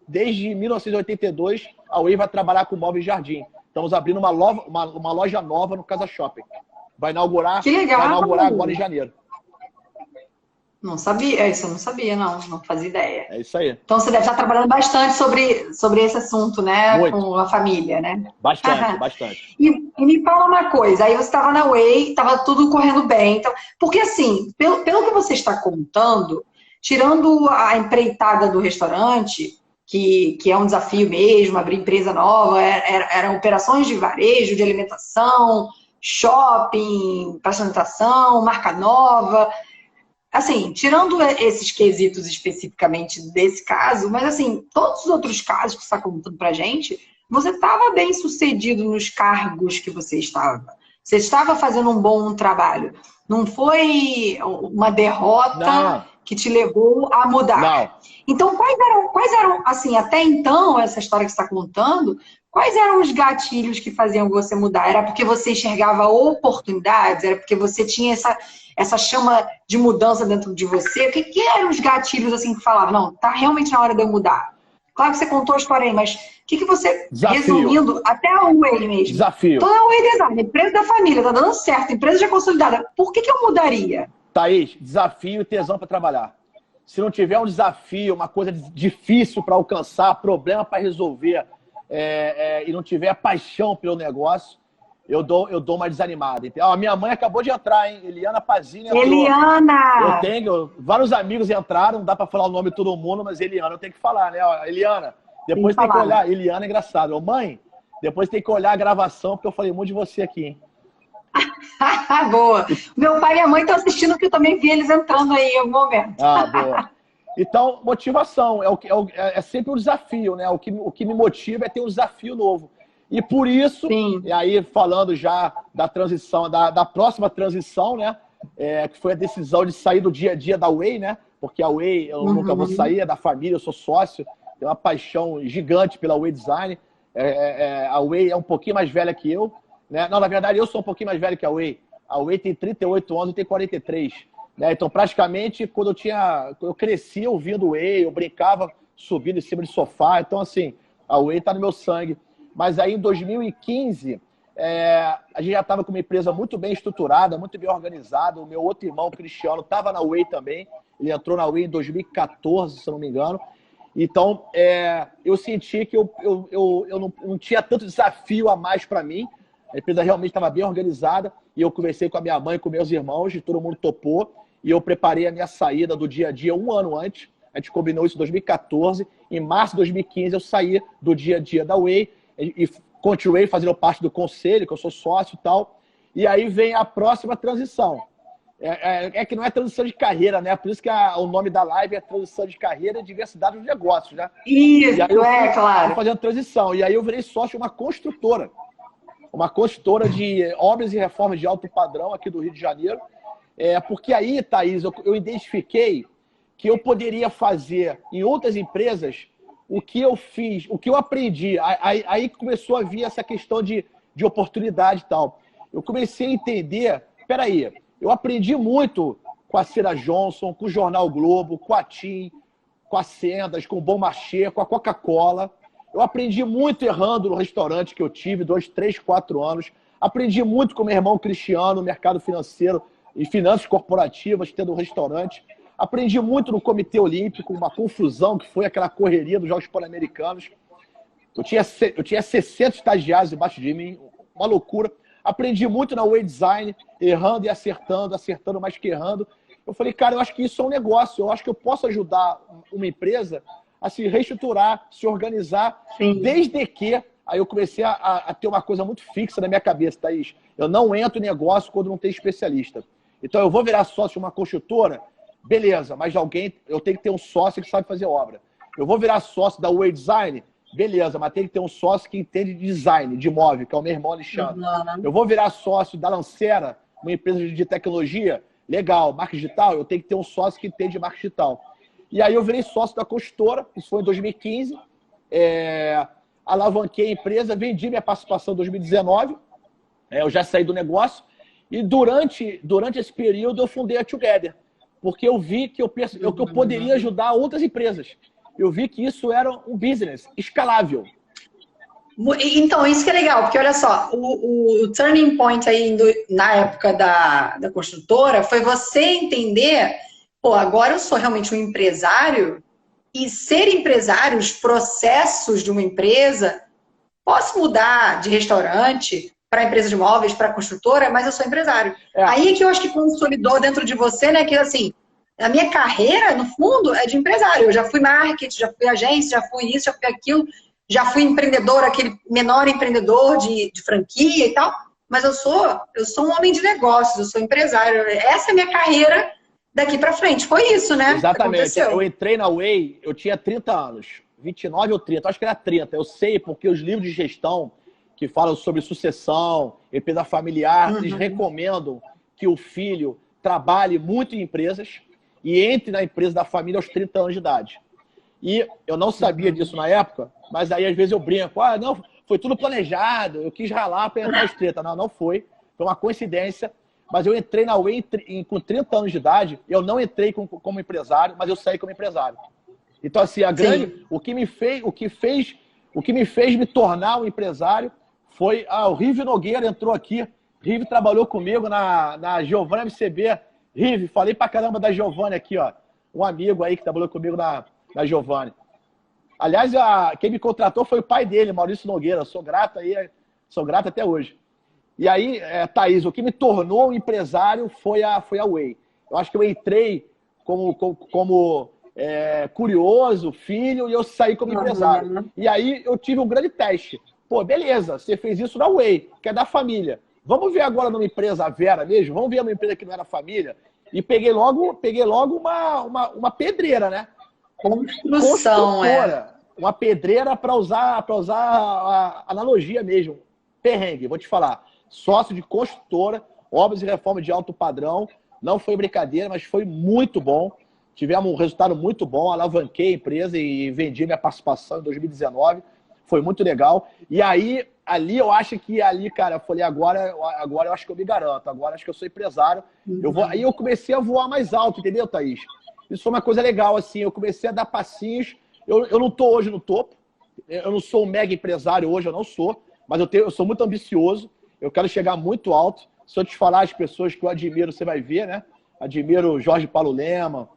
desde 1982, a Way vai trabalhar com móveis de jardim. Estamos abrindo uma loja nova no Casa Shopping. Vai inaugurar agora em janeiro. Não sabia, isso eu não sabia, não fazia ideia. É isso aí. Então você deve estar trabalhando bastante sobre esse assunto, né? Muito. Com a família, né? Bastante. E me fala uma coisa, aí você estava na Way, estava tudo correndo bem. Então, porque assim, pelo que você está contando, tirando a empreitada do restaurante, que é um desafio mesmo, abrir empresa nova, eram operações de varejo, de alimentação, shopping, personalização, marca nova. Assim, tirando esses quesitos especificamente desse caso, mas assim, todos os outros casos que você está contando pra gente, você estava bem sucedido nos cargos que você estava. Você estava fazendo um bom trabalho. Não foi uma derrota que te levou a mudar. Não. Então, quais eram, assim, até então, essa história que você está contando, quais eram os gatilhos que faziam você mudar? Era porque você enxergava oportunidades? Era porque você tinha essa chama de mudança dentro de você? O que eram os gatilhos, assim, que falavam, não, tá realmente na hora de eu mudar? Claro que você contou a história aí, mas o que você, resumindo, até a Way mesmo. Desafio. Então, a Way Design, empresa da família, tá dando certo, empresa já consolidada. Por que eu mudaria? Thaís, desafio e tesão para trabalhar. Se não tiver um desafio, uma coisa difícil para alcançar, problema para resolver, e não tiver paixão pelo negócio, eu dou uma desanimada. Então, a minha mãe acabou de entrar, hein? Eliana Pazini entrou. Eliana! Eu tenho, vários amigos entraram, não dá para falar o nome de todo mundo, mas Eliana eu tenho que falar, né? Eliana, depois tem que olhar. Eliana é engraçado. Mãe, depois tem que olhar a gravação, porque eu falei muito de você aqui, hein? Boa. Meu pai e minha mãe estão assistindo, porque eu também vi eles entrando aí em algum momento. Boa. Então, motivação é sempre um desafio, né? O que me motiva é ter um desafio novo. E por isso, e aí falando já da transição, da próxima transição, né? Que foi a decisão de sair do dia a dia da Way, né? Porque a Way, eu nunca vou sair, é da família, eu sou sócio, tenho uma paixão gigante pela Way Design. A Way é um pouquinho mais velha que eu, né? Não, na verdade, eu sou um pouquinho mais velho que a Way. A Way tem 38 anos, eu tenho 43. Né? Então, praticamente, quando eu cresci ouvindo Way, eu brincava subindo em cima de sofá. Então, assim, a Way está no meu sangue. Mas aí, em 2015, a gente já estava com uma empresa muito bem estruturada, muito bem organizada. O meu outro irmão, o Cristiano, estava na Way também. Ele entrou na Way em 2014, se eu não me engano. Então, eu senti que eu não tinha tanto desafio a mais para mim. A empresa realmente estava bem organizada. E eu conversei com a minha mãe, com meus irmãos, e todo mundo topou. E eu preparei a minha saída do dia a dia um ano antes. A gente combinou isso em 2014. Em março de 2015, eu saí do dia a dia da Way e continuei fazendo parte do conselho, que eu sou sócio e tal. E aí vem a próxima transição. Que não é transição de carreira, né? Por isso que o nome da live é transição de carreira e diversidade dos negócios, né? Isso, claro. Fazendo transição. E aí eu virei sócio de uma construtora de obras e reformas de alto padrão aqui do Rio de Janeiro. Porque aí, Thaís, eu identifiquei que eu poderia fazer em outras empresas o que eu fiz, o que eu aprendi. Aí começou a vir essa questão de oportunidade e tal. Eu comecei a entender, peraí, eu aprendi muito com a Cira Johnson, com o Jornal Globo, com a TIM, com a Sendas, com o Bom Marché, com a Coca-Cola. Eu aprendi muito errando no restaurante que eu tive, 2, 3, 4 anos. Aprendi muito com meu irmão Cristiano, no mercado financeiro e finanças corporativas, tendo um restaurante. Aprendi muito no Comitê Olímpico, uma confusão que foi aquela correria dos Jogos Pan-Americanos. Eu tinha 60 estagiários embaixo de mim, uma loucura. Aprendi muito na Way Design, errando e acertando, acertando mais que errando. Eu falei, cara, eu acho que isso é um negócio, eu acho que eu posso ajudar uma empresa a se reestruturar, se organizar, desde que aí eu comecei a ter uma coisa muito fixa na minha cabeça, Thaís. Eu não entro em negócio quando não tem especialista. Então, eu vou virar sócio de uma construtora, beleza, mas eu tenho que ter um sócio que sabe fazer obra. Eu vou virar sócio da Way Design, beleza, mas tem que ter um sócio que entende de design, de imóvel, que é o meu irmão Alexandre. Eu vou virar sócio da Lancera, uma empresa de tecnologia, legal, marketing digital, eu tenho que ter um sócio que entende de marketing digital. E aí eu virei sócio da construtora, isso foi em 2015, alavanquei a empresa, vendi minha participação em 2019, eu já saí do negócio, e durante esse período eu fundei a Together, porque eu vi que eu poderia ajudar outras empresas. Eu vi que isso era um business escalável. Então, isso que é legal, porque olha só, o turning point aí na época da construtora foi você entender, pô, agora eu sou realmente um empresário e ser empresário, os processos de uma empresa, posso mudar de restaurante para empresa de imóveis, para construtora, mas eu sou empresário. Aí é que eu acho que consolidou dentro de você, né, que assim, a minha carreira, no fundo, é de empresário. Eu já fui marketing, já fui agência, já fui isso, já fui aquilo, já fui empreendedor, aquele menor empreendedor de franquia e tal, mas eu sou um homem de negócios, eu sou empresário. Essa é a minha carreira daqui para frente. Foi isso, né? Exatamente. Eu entrei na Way, eu tinha 30 anos, 29 ou 30, acho que era 30. Eu sei porque os livros de gestão que falam sobre sucessão, empresa familiar, eles recomendam que o filho trabalhe muito em empresas e entre na empresa da família aos 30 anos de idade. E eu não sabia disso na época, mas aí às vezes eu brinco, não, foi tudo planejado, eu quis ralar para entrar aos 30. Não, não foi uma coincidência, mas eu entrei na Way com 30 anos de idade, eu não entrei como empresário, mas eu saí como empresário. Então, assim, o que me fez me tornar um empresário foi o Rive Nogueira entrou aqui. Rive trabalhou comigo na Giovanna MCB. Rive, falei pra caramba da Giovanna aqui, ó. Um amigo aí que trabalhou comigo na Giovanna. Aliás, quem me contratou foi o pai dele, Maurício Nogueira. Sou grato até hoje. E aí, Thaís, o que me tornou um empresário foi a Way. Eu acho que eu entrei como curioso, filho, e eu saí como empresário. E aí eu tive um grande teste. Pô, beleza, você fez isso na Way, que é da família. Vamos ver agora numa empresa, a Vera mesmo, vamos ver numa empresa que não era família. E peguei logo uma pedreira, né? Construção, uma pedreira para usar a analogia mesmo. Perrengue, vou te falar. Sócio de construtora, obras e reforma de alto padrão. Não foi brincadeira, mas foi muito bom. Tivemos um resultado muito bom. Alavanquei a empresa e vendi minha participação em 2019. Foi muito legal. E aí, eu acho que cara, eu falei, agora eu acho que eu me garanto. Agora acho que eu sou empresário. Aí eu comecei a voar mais alto, entendeu, Thaís? Isso foi uma coisa legal, assim. Eu comecei a dar passinhos. Eu não estou hoje no topo. Eu não sou um mega empresário hoje, eu não sou. Mas eu sou muito ambicioso. Eu quero chegar muito alto. Se eu te falar as pessoas que eu admiro, você vai ver, né? Admiro Jorge Paulo Lema,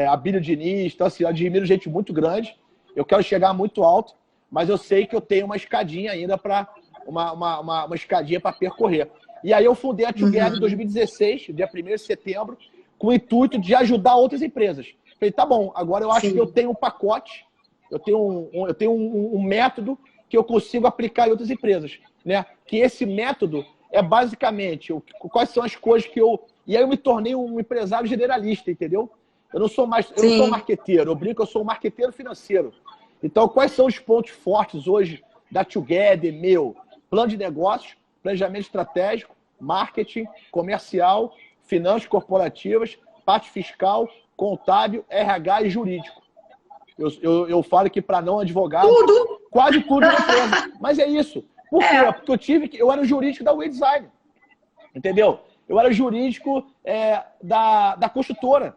Abílio Diniz. Então, assim, eu admiro gente muito grande. Eu quero chegar muito alto. Mas eu sei que eu tenho uma escadinha ainda para uma escadinha para percorrer. E aí eu fundei a Together em 2016, dia 1º de setembro, com o intuito de ajudar outras empresas. Falei, tá bom, agora eu acho que eu tenho um pacote, eu tenho um método que eu consigo aplicar em outras empresas, né? Que esse método é basicamente quais são as coisas que eu... E aí eu me tornei um empresário generalista, entendeu? Eu não sou marqueteiro, eu brinco, eu sou um marqueteiro financeiro. Então, quais são os pontos fortes hoje da Together, meu? Plano de negócios, planejamento estratégico, marketing, comercial, finanças corporativas, parte fiscal, contábil, RH e jurídico. Eu falo que para não advogado... Tudo! Quase tudo na empresa. Mas é isso. Por quê? Porque eu era o jurídico da Way Design. Entendeu? Eu era jurídico da construtora.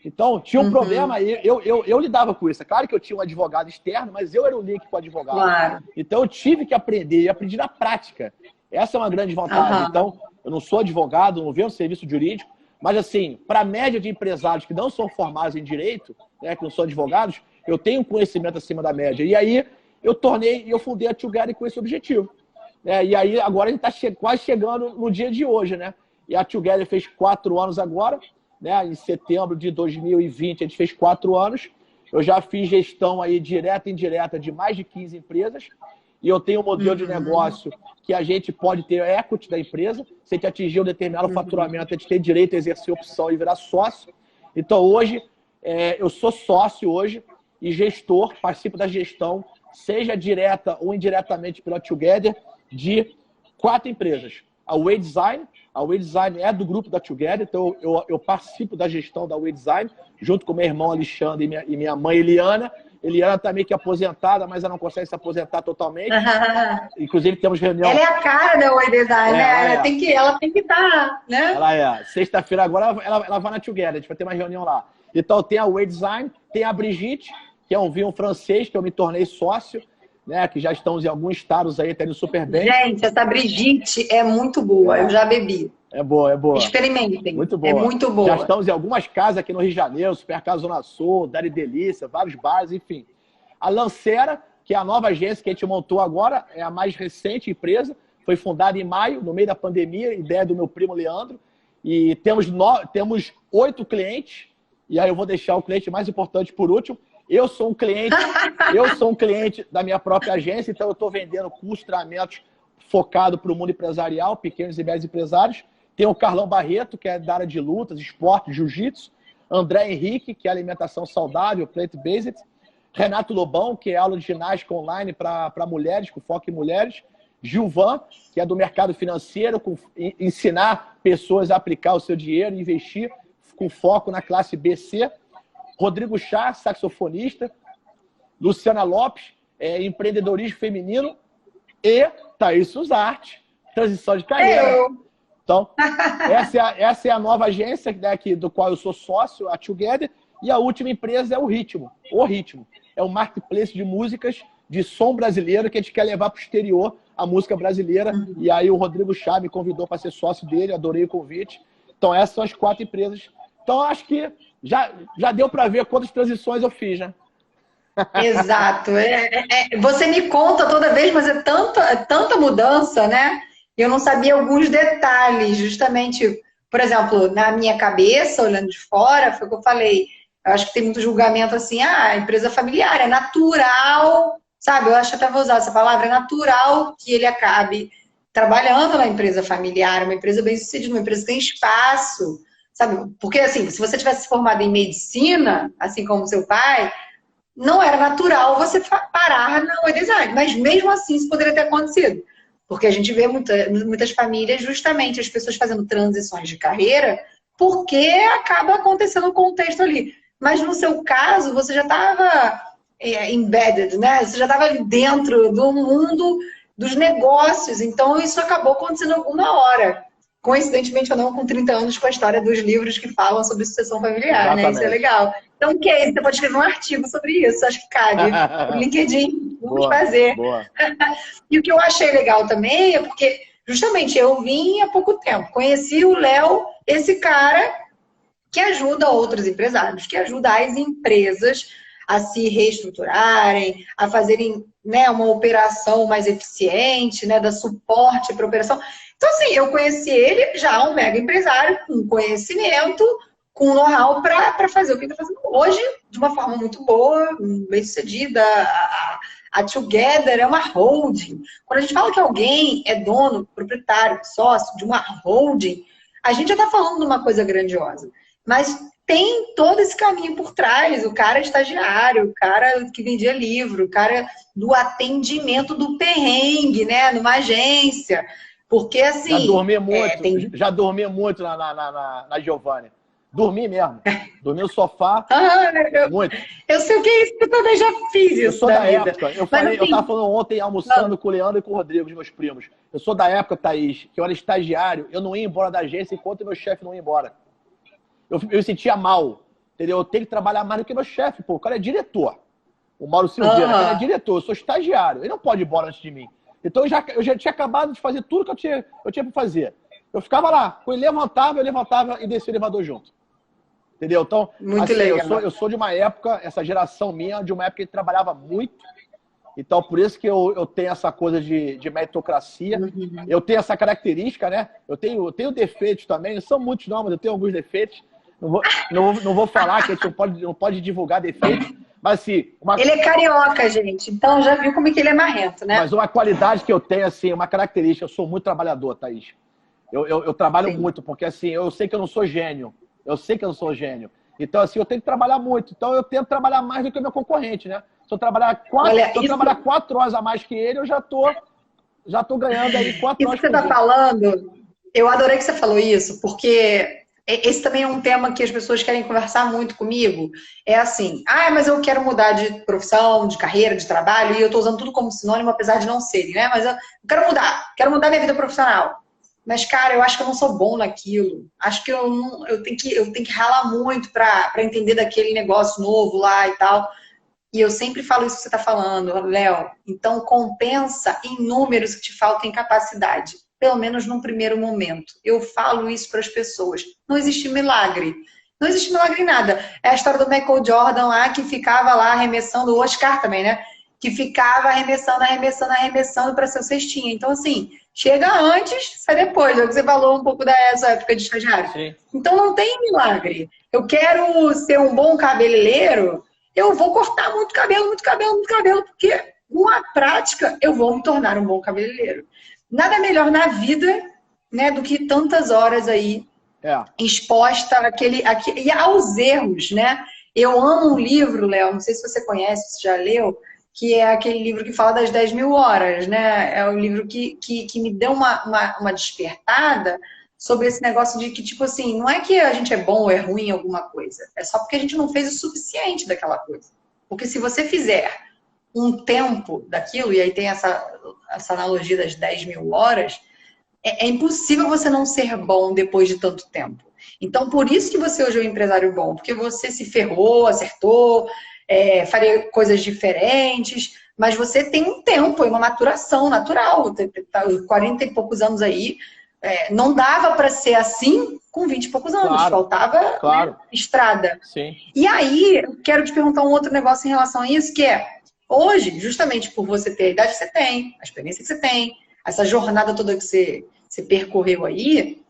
Então, tinha um problema, eu lidava com isso. É claro que eu tinha um advogado externo, mas eu era o link com o advogado. Claro. Então, eu tive que aprender, e aprendi na prática. Essa é uma grande vantagem. Então, eu não sou advogado, não venho serviço jurídico, mas, assim, para a média de empresários que não são formados em direito, né, que não são advogados, eu tenho um conhecimento acima da média. E aí, eu fundei a Together com esse objetivo. E aí, agora a gente está quase chegando no dia de hoje, né? E a Together fez 4 anos agora. Né? Em setembro de 2020, a gente fez 4 anos. Eu já fiz gestão aí direta e indireta de mais de 15 empresas. e eu tenho um modelo de negócio que a gente pode ter equity da empresa. Se a gente atingir um determinado faturamento, a gente tem direito a exercer opção e virar sócio. Então, hoje, eu sou sócio hoje e gestor, participo da gestão, seja direta ou indiretamente pela Together, de 4 empresas. A Way Design é do grupo da Together, então eu participo da gestão da Way Design, junto com meu irmão Alexandre e minha mãe Eliana. Eliana está meio que aposentada, mas ela não consegue se aposentar totalmente. Inclusive, temos reunião... Ela é a cara da Way Design, né? Ela tem que estar, né? Ela é. Sexta-feira agora ela vai na Together, a gente vai ter uma reunião lá. Então, tem a Way Design, tem a Brigitte, que é um vinho francês, que eu me tornei sócio, né? Que já estamos em alguns estados aí, até no super bem. Gente, essa Brigitte é muito boa, eu já bebi. É boa, é boa. Experimentem. Muito boa. É muito boa. Já estamos em algumas casas aqui no Rio de Janeiro, Supercasa Zona Sul, Dari Delícia, vários bares, enfim. A Lancera, que é a nova agência que a gente montou agora, é a mais recente empresa, foi fundada em maio, no meio da pandemia, ideia do meu primo Leandro, e temos 8 clientes, e aí eu vou deixar o cliente mais importante por último. Eu sou um cliente da minha própria agência, então eu estou vendendo cursos, treinamentos focado para o mundo empresarial, pequenos e médios empresários. Tem o Carlão Barreto, que é da área de lutas, esporte, jiu-jitsu. André Henrique, que é alimentação saudável, plant-based. Renato Lobão, que é aula de ginástica online para mulheres, com foco em mulheres. Gilvan, que é do mercado financeiro, ensinar pessoas a aplicar o seu dinheiro, investir com foco na classe BC. Rodrigo Chá, saxofonista. Luciana Lopes, empreendedorismo feminino. E Thaís Suzarte, transição de carreira. Então, essa é a nova agência, né, do qual eu sou sócio, a Together. E a última empresa é o Ritmo. O Ritmo é um marketplace de músicas de som brasileiro que a gente quer levar para o exterior a música brasileira. E aí o Rodrigo Chá me convidou para ser sócio dele, adorei o convite. Então, essas são as 4 empresas. Então, acho que já deu para ver quantas transições eu fiz, né? Exato. Você me conta toda vez, mas é tanta mudança, né? Eu não sabia alguns detalhes, justamente, por exemplo, na minha cabeça, olhando de fora, foi o que eu falei. Eu acho que tem muito julgamento assim, empresa familiar, é natural, sabe? Eu acho que até vou usar essa palavra, é natural que ele acabe trabalhando na empresa familiar, uma empresa bem-sucedida, uma empresa que tem espaço, sabe? Porque, assim, se você tivesse formado em medicina, assim como seu pai, não era natural você parar na Way Design, mas mesmo assim isso poderia ter acontecido. Porque a gente vê muitas famílias, justamente, as pessoas fazendo transições de carreira, porque acaba acontecendo um contexto ali. Mas no seu caso, você já estava embedded, né? Você já estava ali dentro do mundo dos negócios. Então, isso acabou acontecendo alguma hora. Coincidentemente ou não, com 30 anos, com a história dos livros que falam sobre sucessão familiar, né? Isso é legal. Então, o que é isso? Você pode escrever um artigo sobre isso, acho que cabe. O LinkedIn, vamos fazer. Boa. E o que eu achei legal também é porque, justamente, eu vim há pouco tempo, conheci o Léo, esse cara que ajuda outros empresários, que ajuda as empresas a se reestruturarem, a fazerem, né, uma operação mais eficiente, né, dar suporte para a operação. Então, assim, eu conheci ele já um mega empresário, com conhecimento, com know-how para fazer o que ele está fazendo hoje, de uma forma muito boa, bem sucedida. A Together é uma holding. Quando a gente fala que alguém é dono, proprietário, sócio de uma holding, a gente já está falando de uma coisa grandiosa. Mas tem todo esse caminho por trás. O cara é estagiário, o cara que vendia livro, o cara do atendimento do perrengue, né, numa agência. Porque, assim... Já dormi muito na Giovanni. Dormi mesmo. Dormi no sofá. Muito. Eu sei o que é isso, eu também já fiz isso. Eu sou da época. Eu estava falando ontem, almoçando com o Leandro e com o Rodrigo, os meus primos. Eu sou da época, Thaís, que eu era estagiário, eu não ia embora da agência enquanto meu chefe não ia embora. Eu me sentia mal, entendeu? Eu tenho que trabalhar mais do que meu chefe, pô. O cara é diretor. O Mauro Silveira, o cara é diretor. Eu sou estagiário. Ele não pode ir embora antes de mim. Então eu já tinha acabado de fazer tudo que eu tinha para fazer. Eu ficava lá. Quando ele levantava, eu levantava e descia o elevador junto. Entendeu? Então, muito assim, legal. Eu sou de uma época, essa geração minha, de uma época que ele trabalhava muito. Então, por isso que eu tenho essa coisa de meritocracia. Eu tenho essa característica, né? Eu tenho defeitos também. Não são muitos, não, mas eu tenho alguns defeitos. Não vou falar que a gente não pode divulgar defeitos. Mas assim, Ele é carioca, gente. Então já viu como é que ele é marrento, né? Mas uma qualidade que eu tenho, assim, uma característica, eu sou muito trabalhador, Thaís. Eu trabalho Sim. muito, porque assim, eu sei que eu não sou gênio. Eu sei que eu não sou gênio. Então, assim, eu tenho que trabalhar muito. Então, eu tento trabalhar mais do que o meu concorrente, né? Se eu trabalhar 4 horas a mais que ele, eu já tô ganhando aí 4 Isso horas que você por está dia. falando, eu adorei que você falou isso, porque esse também é um tema que as pessoas querem conversar muito comigo. É assim, mas eu quero mudar de profissão, de carreira, de trabalho, e eu estou usando tudo como sinônimo, apesar de não serem, né? Mas eu quero mudar minha vida profissional. Mas, cara, eu acho que eu não sou bom naquilo. Acho que eu tenho que ralar muito para entender daquele negócio novo lá e tal. E eu sempre falo isso que você está falando, Léo. Então, compensa em números que te faltam em capacidade. Pelo menos num primeiro momento. Eu falo isso para as pessoas. Não existe milagre. Não existe milagre em nada. É a história do Michael Jordan lá, que ficava lá arremessando, o Oscar também, né? Que ficava arremessando para seu cestinha. Então, assim, chega antes, sai depois. É o que você falou um pouco dessa época de estagiário. Sim. Então, não tem milagre. Eu quero ser um bom cabeleireiro, eu vou cortar muito cabelo, porque com a prática eu vou me tornar um bom cabeleireiro. Nada melhor na vida, né, do que tantas horas aí exposta e aos erros, né? Eu amo um livro, Léo, não sei se você conhece, se já leu, que é aquele livro que fala das 10.000 horas, né? É um livro que me deu uma despertada sobre esse negócio de que, tipo assim, não é que a gente é bom ou é ruim em alguma coisa, é só porque a gente não fez o suficiente daquela coisa. Porque se você fizer um tempo daquilo, e aí tem essa analogia das 10.000 horas, é impossível você não ser bom depois de tanto tempo. Então, por isso que você hoje é um empresário bom, porque você se ferrou, acertou, faria coisas diferentes, mas você tem um tempo, uma maturação natural, 40 e poucos anos aí, não dava para ser assim com 20 e poucos anos, faltava né, estrada. Sim. E aí, eu quero te perguntar um outro negócio em relação a isso, que é, hoje, justamente por você ter a idade que você tem, a experiência que você tem, essa jornada toda que você percorreu aí,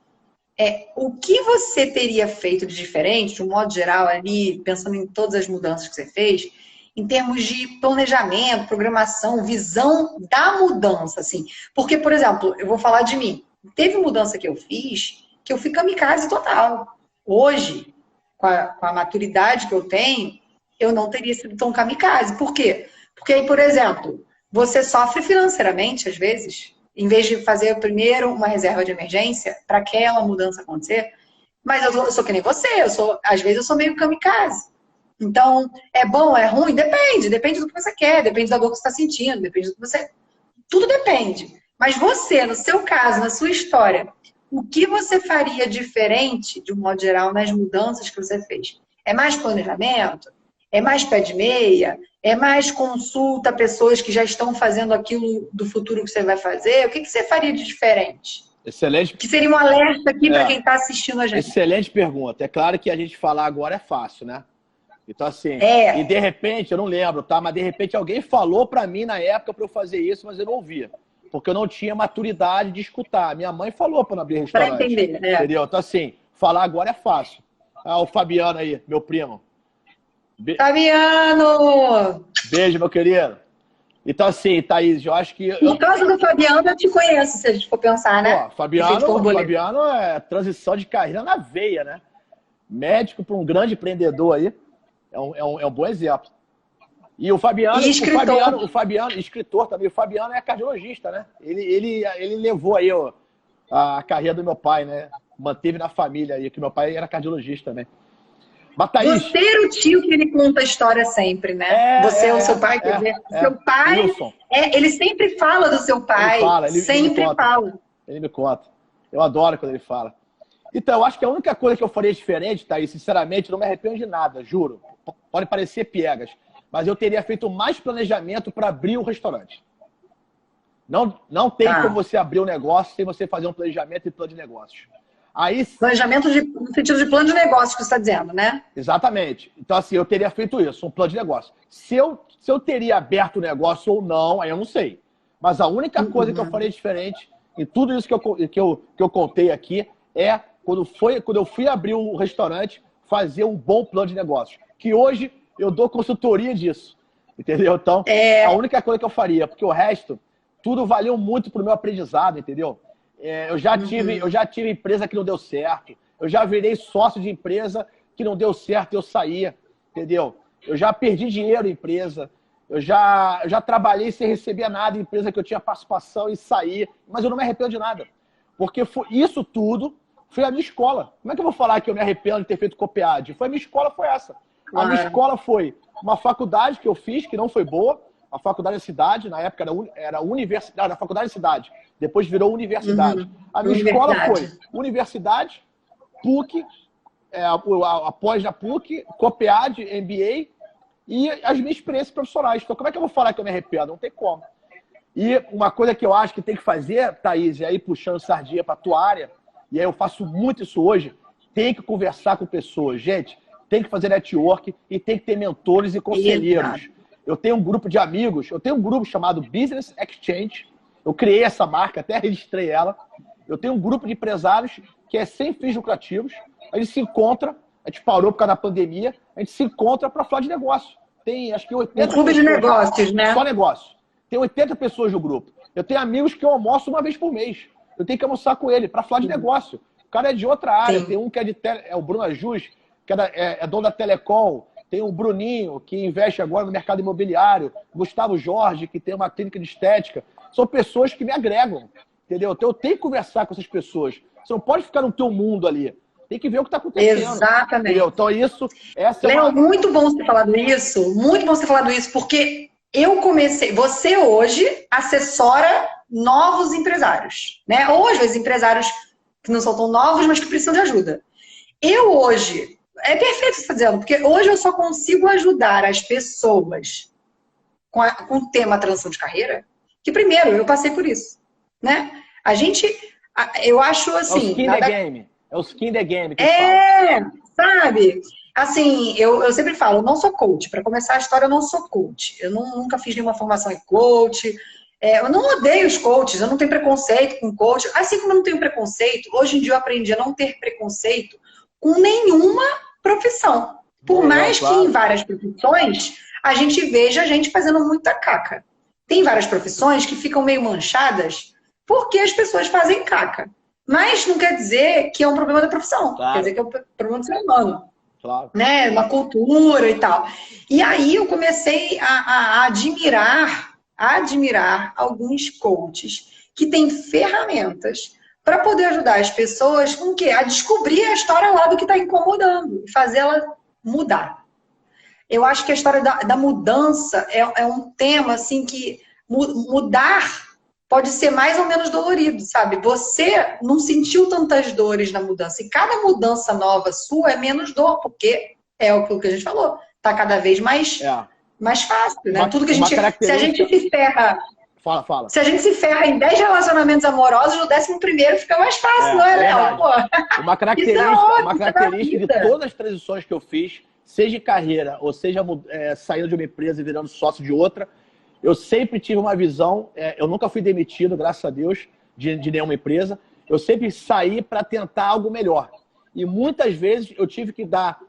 o que você teria feito de diferente, de um modo geral ali, pensando em todas as mudanças que você fez, em termos de planejamento, programação, visão da mudança, assim? Porque, por exemplo, eu vou falar de mim. Teve mudança que eu fiz, que eu fui kamikaze total. Hoje, com a maturidade que eu tenho, eu não teria sido tão kamikaze. Por quê? Porque aí, por exemplo, você sofre financeiramente, às vezes, em vez de fazer primeiro uma reserva de emergência para aquela mudança acontecer. Mas eu sou que nem você, às vezes eu sou meio kamikaze. Então, é bom, é ruim? Depende do que você quer, depende da dor que você está sentindo, depende do que você... Tudo depende. Mas você, no seu caso, na sua história, o que você faria diferente, de um modo geral, nas mudanças que você fez? É mais planejamento? É mais pé de meia? É mais consulta a pessoas que já estão fazendo aquilo do futuro que você vai fazer? O que você faria de diferente? Excelente. Que seria um alerta aqui para quem está assistindo a gente. Excelente pergunta. É claro que a gente falar agora é fácil, né? Então, assim, e de repente, eu não lembro, tá? Mas de repente alguém falou para mim na época para eu fazer isso, mas eu não ouvia. Porque eu não tinha maturidade de escutar. Minha mãe falou para não abrir restaurante. Para entender, entendeu? Então, assim, falar agora é fácil. O Fabiano aí, meu primo. Fabiano! Beijo, meu querido. Então, assim, Thaís, eu acho que... Por causa do Fabiano, eu te conheço, se a gente for pensar, né? Pô, Fabiano é transição de carreira na veia, né? Médico para um grande empreendedor aí. É um bom exemplo. E o Fabiano, escritor também. O Fabiano é cardiologista, né? Ele levou aí a carreira do meu pai, né? Manteve na família aí, que meu pai era cardiologista também. Mas, Thaís, você era o tio que ele conta a história sempre, né? Você é o seu pai, quer dizer, seu pai, ele sempre fala do seu pai. Sempre fala. Ele me conta. Eu adoro quando ele fala. Então, eu acho que a única coisa que eu faria diferente, Thaís, sinceramente, não me arrependo de nada, juro. Pode parecer piegas, mas eu teria feito mais planejamento para abrir o restaurante. Não tem como você abrir um negócio sem você fazer um planejamento e plano de negócios. Aí, planejamento no sentido de plano de negócio que você está dizendo, né? Exatamente. Então, assim, eu teria feito isso, um plano de negócio. Se eu teria aberto o negócio ou não, aí eu não sei. Mas a única coisa que eu faria diferente em tudo isso que eu contei aqui quando eu fui abrir o restaurante, fazer um bom plano de negócios. Que hoje eu dou consultoria disso. Entendeu? Então, a única coisa que eu faria, porque o resto, tudo valeu muito pro meu aprendizado, entendeu? Eu já tive empresa que não deu certo. Eu já virei sócio de empresa que não deu certo e eu saía, entendeu? Eu já perdi dinheiro em empresa. Eu já trabalhei sem receber nada em empresa que eu tinha participação e saí. Mas eu não me arrependo de nada. Porque isso tudo foi a minha escola. Como é que eu vou falar que eu me arrependo de ter feito COPEAD? A minha escola foi essa. A minha escola foi uma faculdade que eu fiz, que não foi boa. A faculdade da cidade, na época era universidade, a faculdade da cidade. Depois virou universidade. A minha escola foi universidade, PUC, após a PUC, COPEAD, MBA e as minhas experiências profissionais. Então, como é que eu vou falar que eu me arrependo? Não tem como. E uma coisa que eu acho que tem que fazer, Thaís, e aí puxando sardinha para a tua área, e aí eu faço muito isso hoje, tem que conversar com pessoas. Gente, tem que fazer network e tem que ter mentores e conselheiros. Eu tenho um grupo de amigos, eu tenho um grupo chamado Business Exchange, eu criei essa marca, até registrei ela. Eu tenho um grupo de empresários que é sem fins lucrativos, a gente se encontra, a gente parou por causa da pandemia, a gente se encontra para falar de negócio. Tem, acho que 80 clube de negócios, né? Só negócio. Tem 80 pessoas no grupo. Eu tenho amigos que eu almoço uma vez por mês. Eu tenho que almoçar com ele para falar de negócio. O cara é de outra área. Sim. Tem um que é é o Bruno Ajus, que é dono da Telecom. Tem o Bruninho, que investe agora no mercado imobiliário. Gustavo Jorge, que tem uma clínica de estética. São pessoas que me agregam, entendeu? Então eu tenho que conversar com essas pessoas. Você não pode ficar no teu mundo ali. Tem que ver o que está acontecendo. Exatamente. Entendeu? Então essa Léo, muito bom você ter falado isso. Muito bom você ter falado isso, porque eu comecei... Você hoje assessora novos empresários, né? Ou às vezes empresários que não são tão novos, mas que precisam de ajuda. Eu hoje... É perfeito o que você está dizendo, porque hoje eu só consigo ajudar as pessoas com o tema transição de carreira, que primeiro, eu passei por isso, né? Eu acho assim... É o skin the game. É o skin the game que sabe? Assim, eu sempre falo, eu não sou coach. Para começar a história, eu não sou coach. Eu nunca fiz nenhuma formação em coach. Eu não odeio os coaches, eu não tenho preconceito com coach. Assim como eu não tenho preconceito, hoje em dia eu aprendi a não ter preconceito com nenhuma profissão. Por mais que em várias profissões a gente veja a gente fazendo muita caca. Tem várias profissões que ficam meio manchadas porque as pessoas fazem caca. Mas não quer dizer que é um problema da profissão. Claro. Quer dizer que é um problema do ser humano. Claro. Né? Uma cultura e tal. E aí eu comecei a admirar alguns coaches que têm ferramentas para poder ajudar as pessoas com o quê? A descobrir a história lá do que está incomodando e fazer ela mudar. Eu acho que a história da mudança é um tema assim que mudar pode ser mais ou menos dolorido, sabe? Você não sentiu tantas dores na mudança. E cada mudança nova sua é menos dor, porque é o que a gente falou. Tá cada vez mais fácil, né? Tudo que se a gente se ferra... Fala. Se a gente se ferra em 10 relacionamentos amorosos, no 11º fica mais fácil, não é, Léo? Uma característica de todas as transições que eu fiz, seja em carreira ou seja saindo de uma empresa e virando sócio de outra, eu sempre tive uma visão, eu nunca fui demitido, graças a Deus, de nenhuma empresa. Eu sempre saí para tentar algo melhor. E muitas vezes eu tive que dar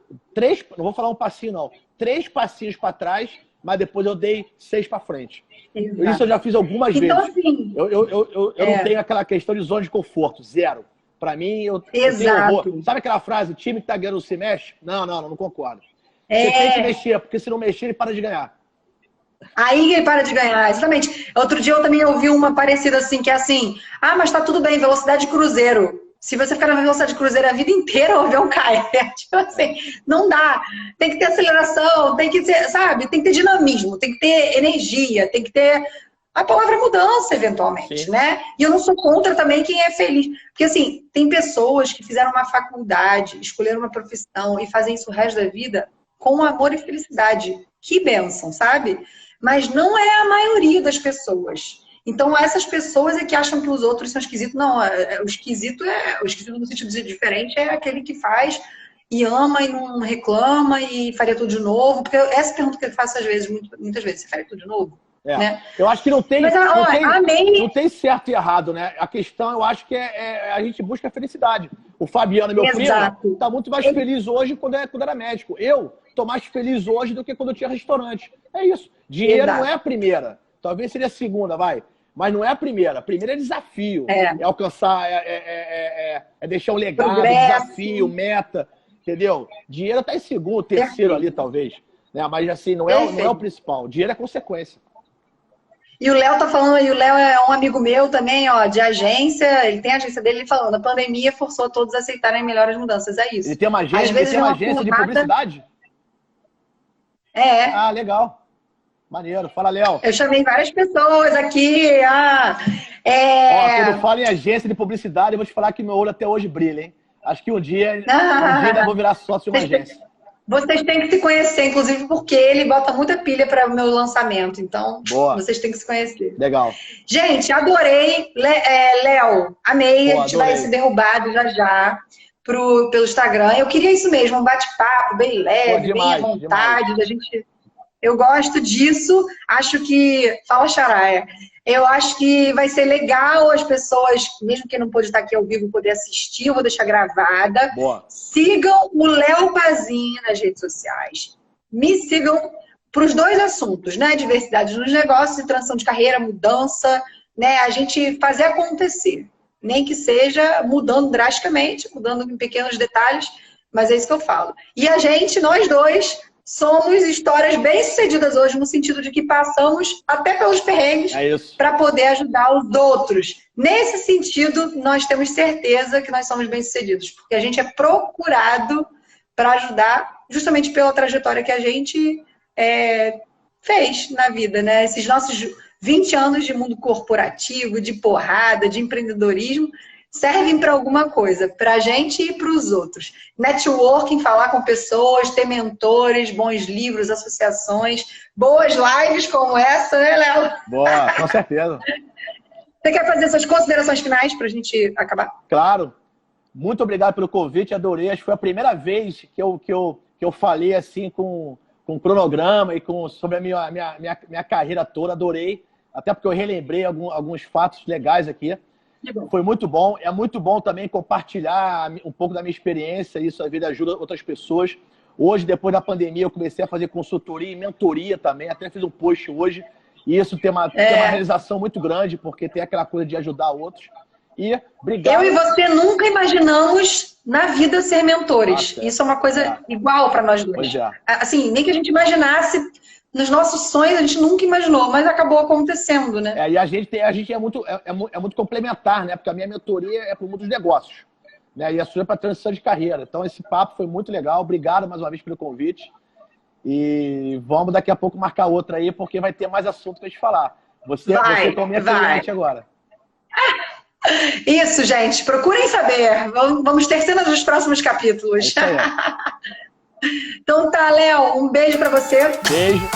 não vou falar um passinho não, 3 passinhos para trás, mas depois eu dei 6 para frente. Exato. Isso eu já fiz algumas vezes. Assim, eu não tenho aquela questão de zona de conforto, zero. Para mim, eu tenho horror. Sabe aquela frase, time que tá ganhando se mexe? Não concordo. Você tem que mexer, porque se não mexer, ele para de ganhar. Aí ele para de ganhar, exatamente. Outro dia eu também ouvi uma parecida assim, que é assim, mas tá tudo bem, velocidade de cruzeiro. Se você ficar na velocidade de cruzeiro a vida inteira, o avião cai. Tipo assim, não dá. Tem que ter aceleração, tem que ter, sabe? Tem que ter dinamismo, tem que ter energia, tem que ter a palavra mudança, eventualmente, Sim. né? E eu não sou contra também quem é feliz. Porque, assim, tem pessoas que fizeram uma faculdade, escolheram uma profissão e fazem isso o resto da vida com amor e felicidade. Que bênção, sabe? Mas não é a maioria das pessoas. Então, essas pessoas é que acham que os outros são esquisitos. Não, o esquisito no sentido de diferente é aquele que faz e ama e não reclama e faria tudo de novo. Porque essa pergunta que eu faço às vezes, muitas vezes, você faria tudo de novo? Né? Eu acho que não tem, Mas, não tem certo e errado, né? A questão, eu acho que a gente busca a felicidade. O Fabiano, meu primo, tá muito mais feliz hoje quando era médico. Eu tô mais feliz hoje do que quando eu tinha restaurante. É isso. Dinheiro não é a primeira. Talvez seria a segunda, vai. Mas não é a primeira. A primeira é desafio. É alcançar, é deixar um legado, desafio, meta. Entendeu? Dinheiro tá em segundo, terceiro ali, talvez. Né? Mas assim, não é o principal. Dinheiro é consequência. E o Léo tá falando, e o Léo é um amigo meu também, ó, de agência, ele tem a agência dele falando, a pandemia forçou todos a aceitarem melhor as mudanças, é isso. Ele tem uma agência de publicidade? Ah, legal. Maneiro. Fala, Léo. Eu chamei várias pessoas aqui, quando falo em agência de publicidade, eu vou te falar que meu olho até hoje brilha, hein? Acho que um dia eu vou virar sócio de uma agência. Vocês têm que se conhecer, inclusive, porque ele bota muita pilha para o meu lançamento. Então, vocês têm que se conhecer. Legal. Gente, Léo, amei. A gente vai ser derrubado já pelo Instagram. Eu queria isso mesmo, um bate-papo bem leve, bem à vontade. Eu gosto disso. Acho que... Fala, Xaraia. Eu acho que vai ser legal as pessoas, mesmo quem não pôde estar aqui ao vivo, poder assistir. Eu vou deixar gravada. Boa. Sigam o Léo Pazin nas redes sociais. Me sigam para os dois assuntos, né? Diversidade nos negócios e transição de carreira, mudança, né? A gente fazer acontecer. Nem que seja mudando drasticamente, mudando em pequenos detalhes, mas é isso que eu falo. E nós dois... somos histórias bem-sucedidas hoje, no sentido de que passamos até pelos perrengues para poder ajudar os outros. Nesse sentido, nós temos certeza que nós somos bem-sucedidos, porque a gente é procurado para ajudar justamente pela trajetória que a gente fez na vida, né? Esses nossos 20 anos de mundo corporativo, de porrada, de empreendedorismo, servem para alguma coisa, para a gente e para os outros. Networking, falar com pessoas, ter mentores, bons livros, associações, boas lives como essa, né, Léo? Boa, com certeza. Você quer fazer suas considerações finais para a gente acabar? Claro. Muito obrigado pelo convite, adorei. Acho que foi a primeira vez que eu falei assim com cronograma e sobre a minha carreira toda, adorei. Até porque eu relembrei alguns fatos legais aqui. Foi muito bom. É muito bom também compartilhar um pouco da minha experiência. Isso às vezes ajuda outras pessoas. Hoje, depois da pandemia, eu comecei a fazer consultoria e mentoria também. Até fiz um post hoje. E isso tem uma realização muito grande, porque tem aquela coisa de ajudar outros. E obrigado. Eu e você nunca imaginamos na vida ser mentores. Isso é uma coisa igual para nós dois. Pois é. Assim, nem que a gente imaginasse. Nos nossos sonhos a gente nunca imaginou, mas acabou acontecendo, né? E a gente é muito complementar, né? Porque a minha mentoria é para o mundo dos negócios, né? E a sua é para transição de carreira. Então esse papo foi muito legal. Obrigado mais uma vez pelo convite. E vamos daqui a pouco marcar outra aí, porque vai ter mais assunto para gente falar. Você é minha cliente agora. Isso, gente. Procurem saber. Vamos ter cenas dos próximos capítulos. É isso aí. Então tá, Léo, um beijo pra você. Beijo.